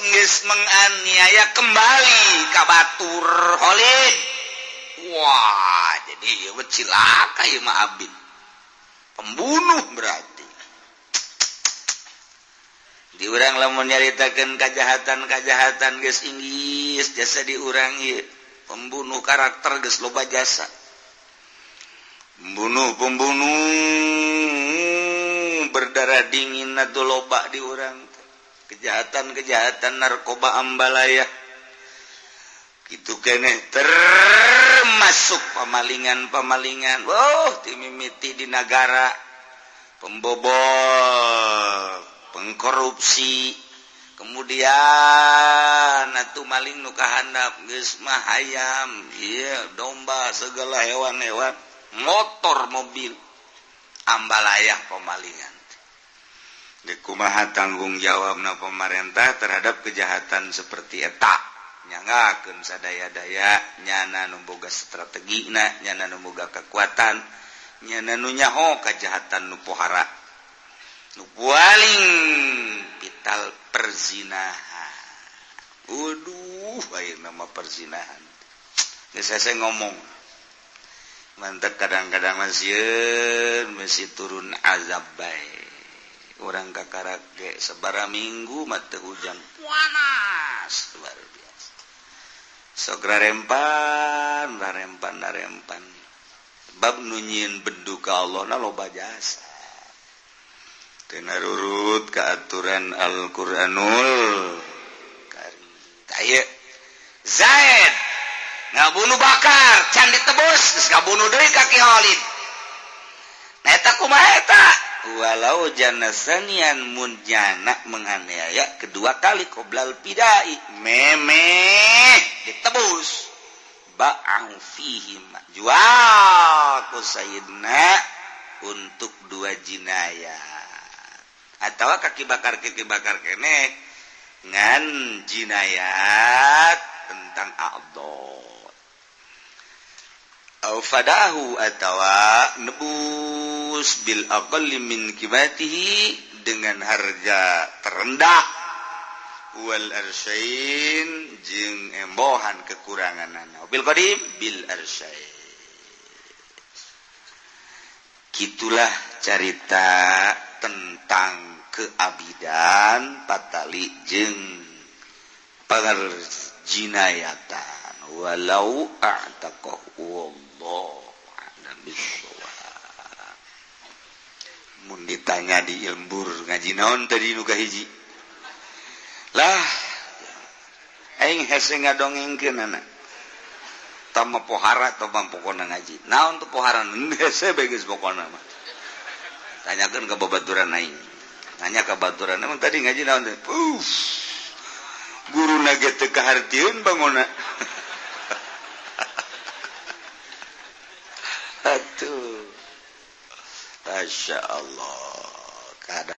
geus menganiaya kembali ka batur Khalid. Wah, jadi ieu cilaka ieu mah abid. Pembunuh berarti. Di urang lamun nyaritakeun kajahatan-kajahatan geus inggis jasa di urang ieu. Pembunuh karakter geus loba jasa. Pembunuh berdarah dingin atuh loba di urang. Kejahatan-kejahatan narkoba ambalaya. gitu keneh termasuk pemalingan timimiti di negara pembobol pengkorupsi kemudian atuh maling nu kahandap geus mah hayam domba segala hewan-hewan motor mobil ambalayah pemalingan di kumaha tanggung jawabna pemerintah terhadap kejahatan seperti eta nyangakeun sadaya-daya nyana nu boga strategina nyana nu boga kekuatan nyana nu nyaho kejahatan nu pohara nu paling vital perzinahan. Waduh, nama perzinahan geus saya ngomong mantep kadang-kadang masih turun azab bae orang kakarak ge sabara minggu mah teu hujan panas luar biasa sok rarempan bab nunyin bedu ka Allah na loba jasa teu narurut ka aturan Al-Qur'anul Karim taya Zaid ngabunuh Bakar can ditebus geus kabunuh deui ka Ki Khalid nah eta kumaha eta walau janasanian munjana menganiaya kedua kali qoblal pidai memeh ditebus ba'ang fihi jual ku sayyidina untuk dua jinayah atau kaki bakar kenek ngan jinayat tentang a'dod au fadahu atawa nebus bil aqalli min kibatihi dengan harga terendah wal arsyain jeung embohan kekuranganana bil qadim bil arsyain gitulah cerita tentang keabidan patali jeung perjinayatan walau a'taqahu mun ditanya di ilmbur ngaji naon tadi nu kahiji lah aing hese ngadongengkeun anak tama pohara atau pokona ngaji naon teu pohara hese beges pokona mah tanyakeun ka babaturan aing nanya ka babaturan emang tadi ngaji naon teh guruna ge teu kahartieun bangona atuh Masya Allah kadang